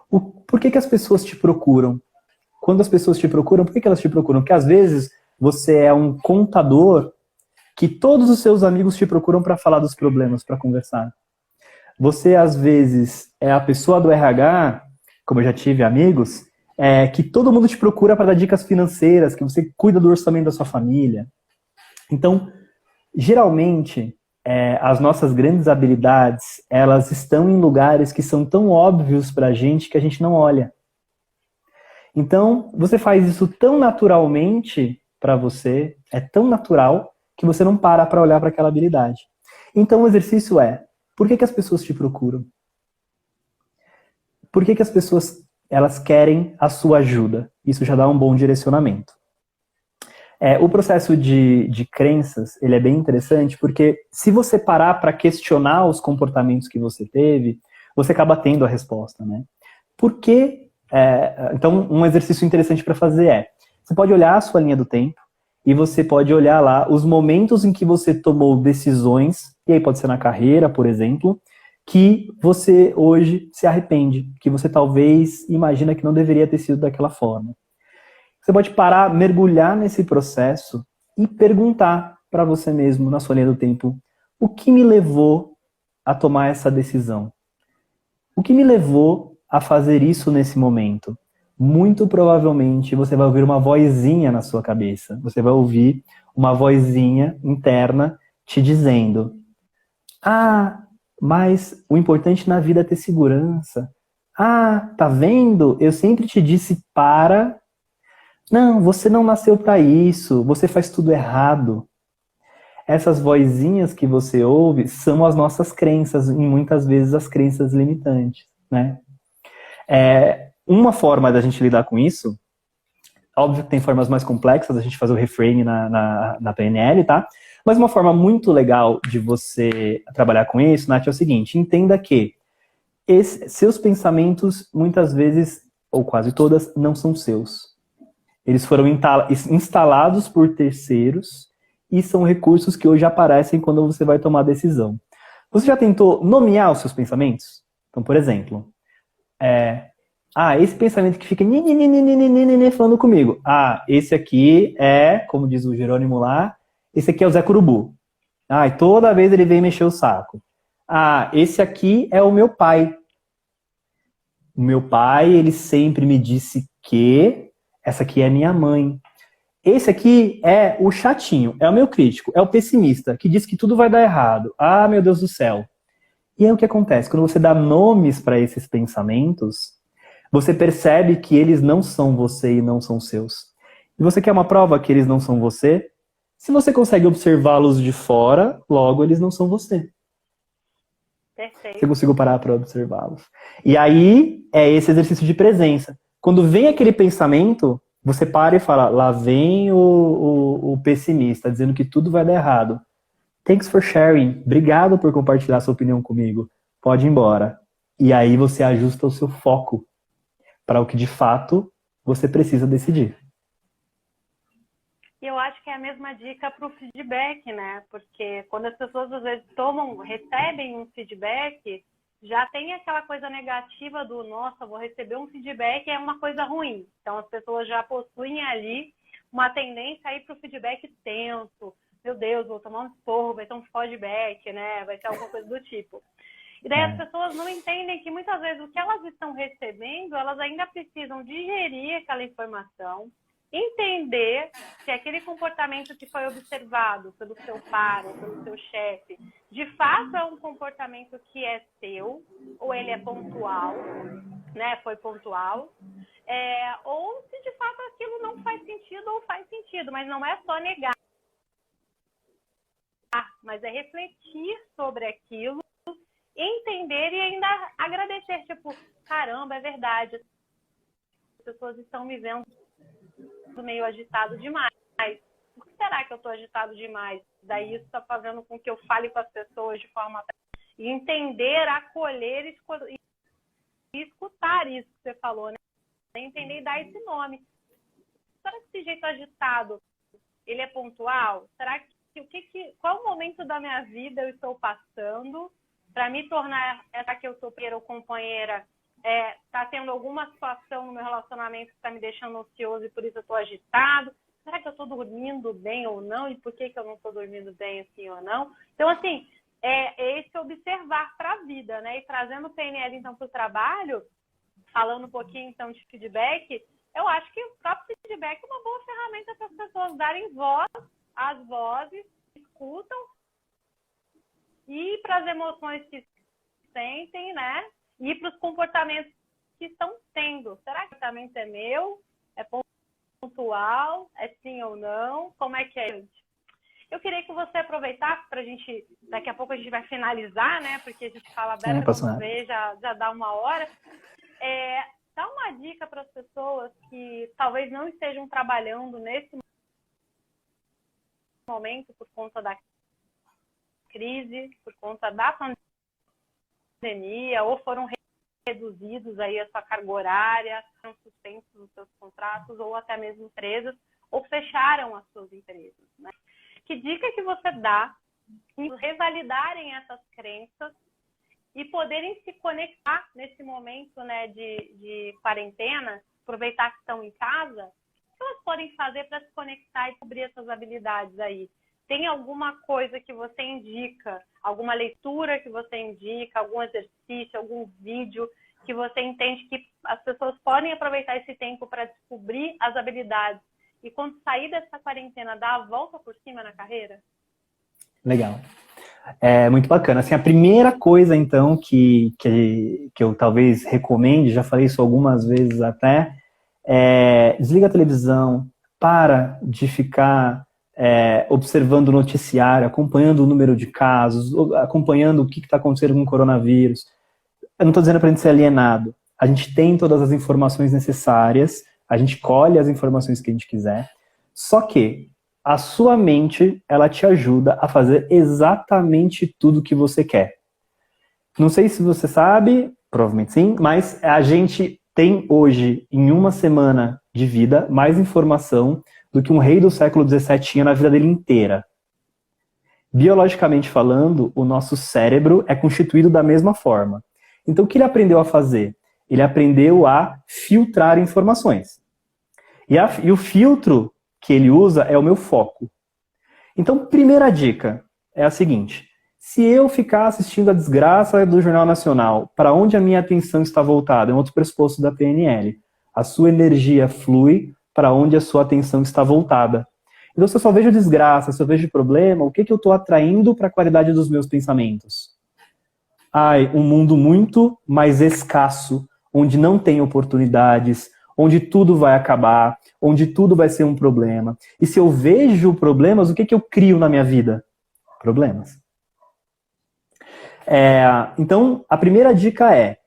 Por que as pessoas te procuram? Quando as pessoas te procuram, por que elas te procuram? Porque às vezes você é um contador que todos os seus amigos te procuram para falar dos problemas, para conversar. Você, às vezes, é a pessoa do RH, como eu já tive amigos, que todo mundo te procura para dar dicas financeiras, que você cuida do orçamento da sua família. Então, geralmente, as nossas grandes habilidades, elas estão em lugares que são tão óbvios para a gente que a gente não olha. Então, você faz isso tão naturalmente para você, é tão natural, que você não para olhar para aquela habilidade. Então, o exercício por que as pessoas te procuram? Por que as pessoas elas querem a sua ajuda? Isso já dá um bom direcionamento. O processo de crenças, ele é bem interessante, porque se você parar para questionar os comportamentos que você teve, você acaba tendo a resposta, né? Por que... então, um exercício interessante para fazer você pode olhar a sua linha do tempo e você pode olhar lá os momentos em que você tomou decisões, e aí pode ser na carreira, por exemplo, que você hoje se arrepende, que você talvez imagina que não deveria ter sido daquela forma. Você pode parar, mergulhar nesse processo e perguntar para você mesmo, na sua linha do tempo, o que me levou a tomar essa decisão? O que me levou a fazer isso nesse momento? Muito provavelmente você vai ouvir uma vozinha na sua cabeça. Você vai ouvir uma vozinha interna te dizendo: mas o importante na vida é ter segurança. Tá vendo? Eu sempre te disse para... Não, você não nasceu para isso. Você faz tudo errado. Essas vozinhas que você ouve são as nossas crenças, e muitas vezes as crenças limitantes, né? Uma forma da gente lidar com isso, óbvio que tem formas mais complexas, a gente fazer o reframe na PNL, tá? Mas uma forma muito legal de você trabalhar com isso, Nath, é o seguinte: entenda que seus pensamentos, muitas vezes, ou quase todas, não são seus. Eles foram instalados por terceiros e são recursos que hoje aparecem quando você vai tomar a decisão. Você já tentou nomear os seus pensamentos? Então, por exemplo, esse pensamento que fica falando comigo. Esse aqui como diz o Jerônimo lá, esse aqui é o Zé Curubu. E toda vez ele vem mexer o saco. Esse aqui é o meu pai. O meu pai, ele sempre me disse que essa aqui é minha mãe. Esse aqui é o chatinho, é o meu crítico, é o pessimista, que diz que tudo vai dar errado. Meu Deus do céu. E aí o que acontece? Quando você dá nomes para esses pensamentos, você percebe que eles não são você e não são seus. E você quer uma prova que eles não são você? Se você consegue observá-los de fora, logo eles não são você. Perfeito. Você conseguiu parar para observá-los. E aí é esse exercício de presença. Quando vem aquele pensamento, você para e fala: lá vem o pessimista, dizendo que tudo vai dar errado. Thanks for sharing. Obrigado por compartilhar sua opinião comigo. Pode ir embora. E aí você ajusta o seu foco para o que de fato você precisa decidir. E eu acho que é a mesma dica para o feedback, né? Porque quando as pessoas às vezes recebem um feedback, já tem aquela coisa negativa do: nossa, vou receber um feedback, é uma coisa ruim. Então as pessoas já possuem ali uma tendência a ir para o feedback tenso. Meu Deus, vou tomar um esporro, vai ter um feedback, né? Vai ser alguma coisa do tipo. E daí as pessoas não entendem que muitas vezes o que elas estão recebendo, elas ainda precisam digerir aquela informação, entender se aquele comportamento que foi observado pelo seu par ou pelo seu chefe, de fato é um comportamento que é seu, ou ele é pontual, né? Foi pontual, ou se de fato aquilo não faz sentido ou faz sentido, mas não é só negar, mas é refletir sobre aquilo, entender e ainda agradecer, tipo: caramba, é verdade, as pessoas estão me vendo meio agitado demais. Por que será que eu estou agitado demais? Daí isso está fazendo com que eu fale com as pessoas de forma... E entender, acolher e escutar isso que você falou, né? Entender e dar esse nome. será que esse jeito agitado, ele é pontual? Será que qual o momento da minha vida eu estou passando para me tornar essa que eu sou ou companheira? Está tendo alguma situação no meu relacionamento que está me deixando ansioso e por isso eu estou agitado? Será que eu estou dormindo bem ou não? E por que eu não estou dormindo bem assim ou não? Então, assim, é esse observar para a vida, né? E trazendo o PNL, então, para o trabalho, falando um pouquinho, então, de feedback, eu acho que o próprio feedback é uma boa ferramenta para as pessoas darem voz às vozes, escutam, e para as emoções que sentem, né? E para os comportamentos que estão tendo. Será que o comportamento é meu? É pontual? É sim ou não? Como é que é? Eu queria que você aproveitasse para a gente, daqui a pouco a gente vai finalizar, né? Porque a gente fala aberto, vamos ver, já dá uma hora. Dá uma dica para as pessoas que talvez não estejam trabalhando nesse momento por conta da crise, por conta da pandemia, ou foram reduzidos aí a sua carga horária, foram suspensos os seus contratos, ou até mesmo empresas, ou fecharam as suas empresas, né? Que dica que você dá em revalidarem essas crenças e poderem se conectar nesse momento, né, de quarentena, aproveitar que estão em casa, o que elas podem fazer para se conectar e descobrir essas habilidades aí? Tem alguma coisa que você indica, alguma leitura que você indica, algum exercício, algum vídeo que você entende que as pessoas podem aproveitar esse tempo para descobrir as habilidades e quando sair dessa quarentena, dar a volta por cima na carreira? Legal. É muito bacana. Assim, a primeira coisa, então, que eu talvez recomende, já falei isso algumas vezes até, desliga a televisão, para de ficar observando o noticiário, acompanhando o número de casos, acompanhando o que está acontecendo com o coronavírus. Eu não estou dizendo para a gente ser alienado. A gente tem todas as informações necessárias, a gente colhe as informações que a gente quiser, só que a sua mente, ela te ajuda a fazer exatamente tudo que você quer. Não sei se você sabe, provavelmente sim, mas a gente tem hoje, em uma semana de vida, mais informação do que um rei do século XVII tinha na vida dele inteira. Biologicamente falando, o nosso cérebro é constituído da mesma forma. Então, o que ele aprendeu a fazer? Ele aprendeu a filtrar informações. E o filtro que ele usa é o meu foco. Então, primeira dica é a seguinte: se eu ficar assistindo a desgraça do Jornal Nacional, para onde a minha atenção está voltada? É um outro pressuposto da PNL. A sua energia flui para onde a sua atenção está voltada. Então, se eu só vejo desgraça, se eu vejo problema, o que eu estou atraindo para a qualidade dos meus pensamentos? Um mundo muito mais escasso, onde não tem oportunidades, onde tudo vai acabar, onde tudo vai ser um problema. E se eu vejo problemas, o que eu crio na minha vida? Problemas. Então, a primeira dica é: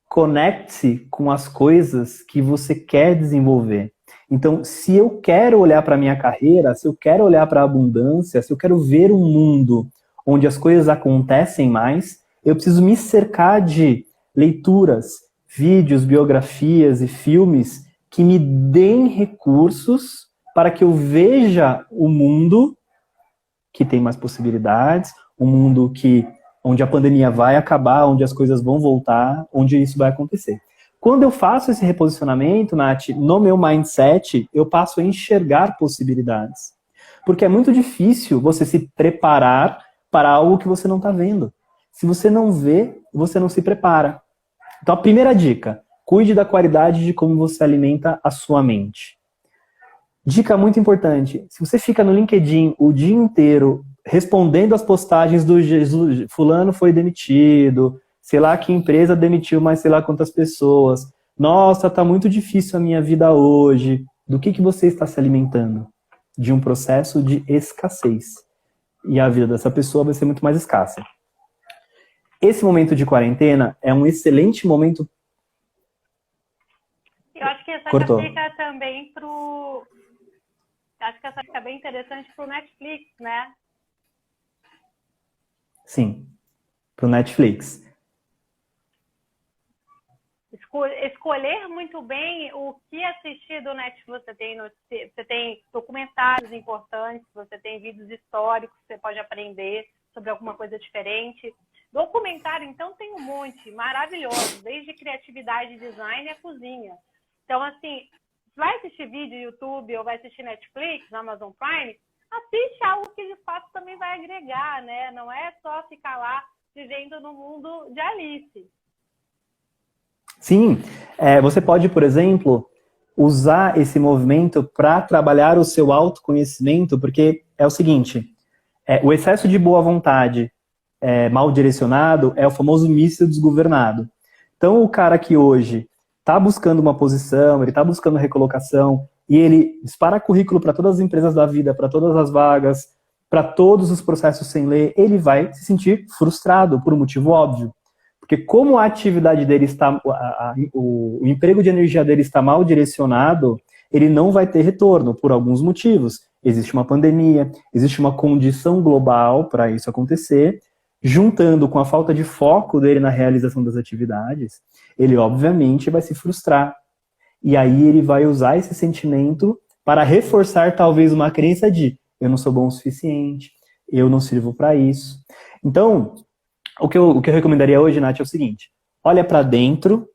conecte-se com as coisas que você quer desenvolver. Então, se eu quero olhar para a minha carreira, se eu quero olhar para a abundância, se eu quero ver um mundo onde as coisas acontecem mais, eu preciso me cercar de leituras, vídeos, biografias e filmes que me deem recursos para que eu veja o mundo que tem mais possibilidades, um mundo onde a pandemia vai acabar, onde as coisas vão voltar, onde isso vai acontecer. Quando eu faço esse reposicionamento, Nath, no meu mindset, eu passo a enxergar possibilidades. Porque é muito difícil você se preparar para algo que você não está vendo. Se você não vê, você não se prepara. Então, a primeira dica: cuide da qualidade de como você alimenta a sua mente. Dica muito importante: se você fica no LinkedIn o dia inteiro respondendo as postagens do Jesus, fulano foi demitido, sei lá que empresa demitiu mais sei lá quantas pessoas, nossa, tá muito difícil a minha vida hoje, do que você está se alimentando? De um processo de escassez. E a vida dessa pessoa vai ser muito mais escassa. Esse momento de quarentena é um excelente momento. Eu acho que essa Cortou. fica também pro... Acho que essa fica bem interessante pro Netflix, né? Sim, pro Netflix. escolher muito bem o que assistir do Netflix. Você tem documentários importantes, você tem vídeos históricos, você pode aprender sobre alguma coisa diferente. Documentário, então, tem um monte, maravilhoso, desde criatividade, design a cozinha. Então, assim, vai assistir vídeo no YouTube ou vai assistir Netflix, Amazon Prime, assiste algo que de fato também vai agregar, né? Não é só ficar lá vivendo no mundo de Alice. Sim, você pode, por exemplo, usar esse movimento para trabalhar o seu autoconhecimento, porque é o seguinte, o excesso de boa vontade mal direcionado é o famoso míssil desgovernado. Então, o cara que hoje está buscando uma posição, ele está buscando recolocação, e ele dispara currículo para todas as empresas da vida, para todas as vagas, para todos os processos sem ler, ele vai se sentir frustrado por um motivo óbvio. Porque como a atividade dele está, o emprego de energia dele está mal direcionado, ele não vai ter retorno por alguns motivos. Existe uma pandemia, existe uma condição global para isso acontecer, juntando com a falta de foco dele na realização das atividades, ele obviamente vai se frustrar. E aí ele vai usar esse sentimento para reforçar talvez uma crença de eu não sou bom o suficiente, eu não sirvo para isso. Então, o que eu recomendaria hoje, Nath, é o seguinte, olha para dentro,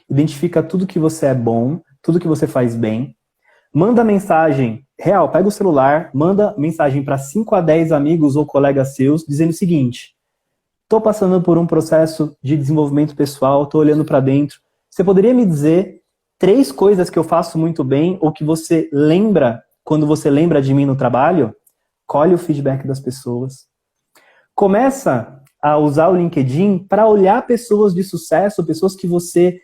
identifica tudo que você é bom, tudo que você faz bem, manda mensagem real, pega o celular, manda mensagem para 5 a 10 amigos ou colegas seus, dizendo o seguinte, estou passando por um processo de desenvolvimento pessoal, estou olhando para dentro. Você poderia me dizer 3 coisas que eu faço muito bem ou que você lembra quando você lembra de mim no trabalho? Colhe o feedback das pessoas. Começa a usar o LinkedIn para olhar pessoas de sucesso, pessoas que você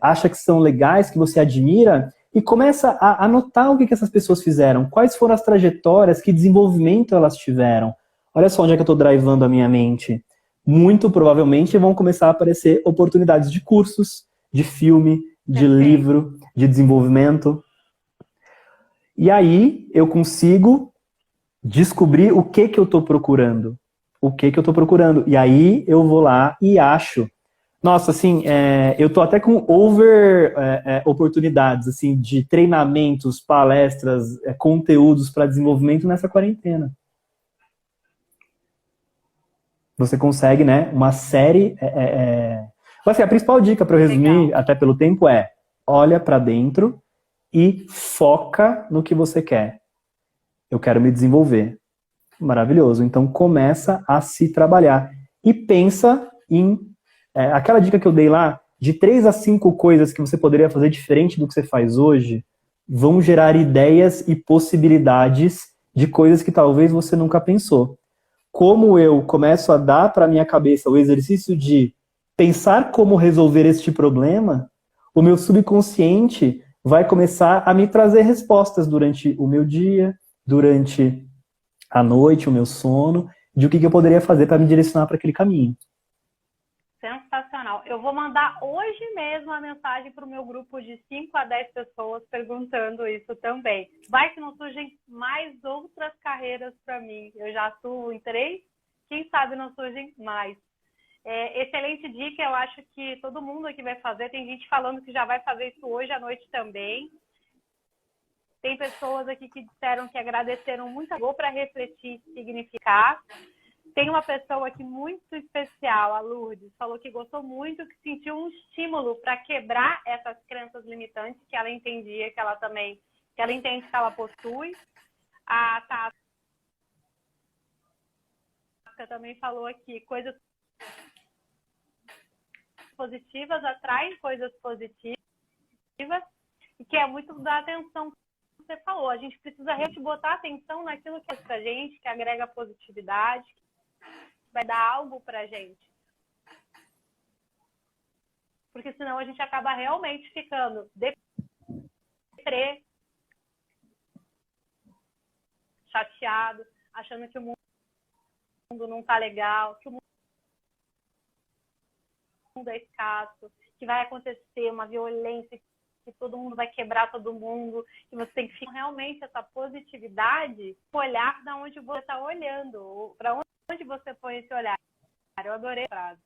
acha que são legais, que você admira, e começa a anotar o que essas pessoas fizeram, quais foram as trajetórias, que desenvolvimento elas tiveram. Olha só onde é que eu estou drivando a minha mente. Muito provavelmente vão começar a aparecer oportunidades de cursos, de filme, de livro, de desenvolvimento. E aí eu consigo descobrir o que eu estou procurando. O que eu estou procurando. E aí eu vou lá e acho. Nossa, assim, eu estou até com oportunidades assim, de treinamentos, palestras, conteúdos para desenvolvimento nessa quarentena. Você consegue, né, uma série... Assim, a principal dica, para eu resumir, legal, até pelo tempo, olha para dentro e foca no que você quer. Eu quero me desenvolver. Maravilhoso. Então, começa a se trabalhar. E pensa em... aquela dica que eu dei lá, de 3 a 5 coisas que você poderia fazer diferente do que você faz hoje, vão gerar ideias e possibilidades de coisas que talvez você nunca pensou. Como eu começo a dar para a minha cabeça o exercício de pensar como resolver este problema, o meu subconsciente vai começar a me trazer respostas durante o meu dia, durante a noite, o meu sono, de o que eu poderia fazer para me direcionar para aquele caminho. Sensacional. Eu vou mandar hoje mesmo a mensagem para o meu grupo de 5 a 10 pessoas perguntando isso também. Vai que não surgem mais outras carreiras para mim. Eu já atuo em 3, quem sabe não surgem mais. Excelente dica, eu acho que todo mundo aqui vai fazer. Tem gente falando que já vai fazer isso hoje à noite também. Tem pessoas aqui que disseram que agradeceram muito para refletir e significar. Tem uma pessoa aqui muito especial, a Lourdes, falou que gostou muito, que sentiu um estímulo para quebrar essas crenças limitantes que ela entendia, que ela entende que ela possui. A Tasca também falou aqui, coisas positivas atraem coisas positivas, e que é muito da atenção que você falou. A gente precisa realmente botar atenção naquilo que é pra gente, que agrega positividade, vai dar algo pra gente. Porque senão a gente acaba realmente ficando deprê, chateado, achando que o mundo não tá legal, que o mundo é escasso, que vai acontecer uma violência, que todo mundo vai quebrar todo mundo, que você tem que ficar realmente essa positividade, olhar da onde você está olhando, para onde você põe esse olhar. Eu adorei a frase.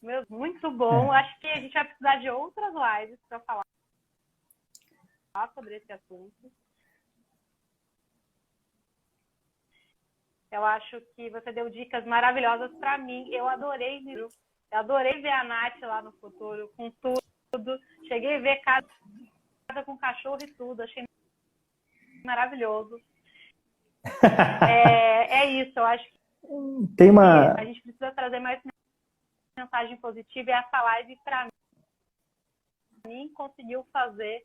Meu, muito bom. Acho que a gente vai precisar de outras lives para falar sobre esse assunto. Eu acho que você deu dicas maravilhosas para mim. Eu adorei ver a Nath lá no futuro, com tudo. Cheguei a ver casa com cachorro e tudo. Achei maravilhoso. É isso, eu acho que a gente precisa trazer mais mensagem positiva, e essa live, para mim, conseguiu fazer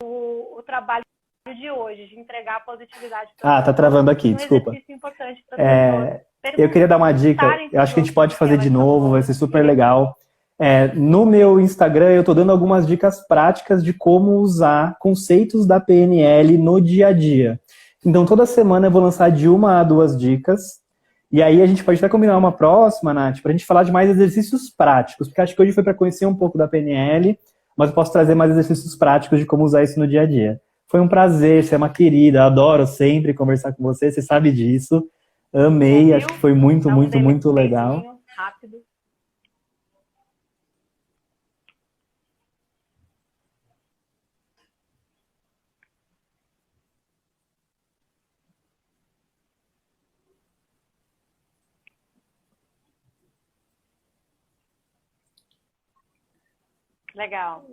o trabalho de hoje, de entregar a positividade para tá travando aqui, desculpa. exercício importante para eu queria dar uma dica, eu acho que a gente pode fazer de novo, vai ser super legal. No meu Instagram, eu estou dando algumas dicas práticas de como usar conceitos da PNL no dia a dia. Então, toda semana eu vou lançar de 1 a 2 dicas. E aí a gente pode até combinar uma próxima, Nath, para a gente falar de mais exercícios práticos, porque acho que hoje foi para conhecer um pouco da PNL, mas eu posso trazer mais exercícios práticos de como usar isso no dia a dia. Foi um prazer, você é uma querida, adoro sempre conversar com você, você sabe disso. Amei, acho que foi muito, muito, muito legal. Rápido. Legal.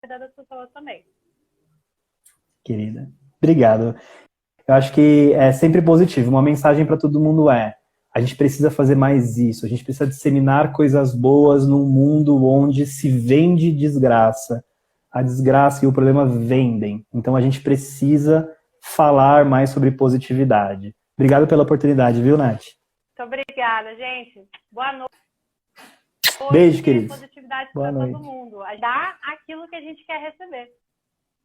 Cuidar das pessoas também. Querida, obrigado. Eu acho que é sempre positivo. Uma mensagem para todo mundo a gente precisa fazer mais isso, a gente precisa disseminar coisas boas num mundo onde se vende desgraça. A desgraça e o problema vendem. Então a gente precisa falar mais sobre positividade. Obrigado pela oportunidade, viu, Nath? Muito obrigada, gente. Boa noite. Beijo, querido. Positividade para todo mundo. Dá aquilo que a gente quer receber.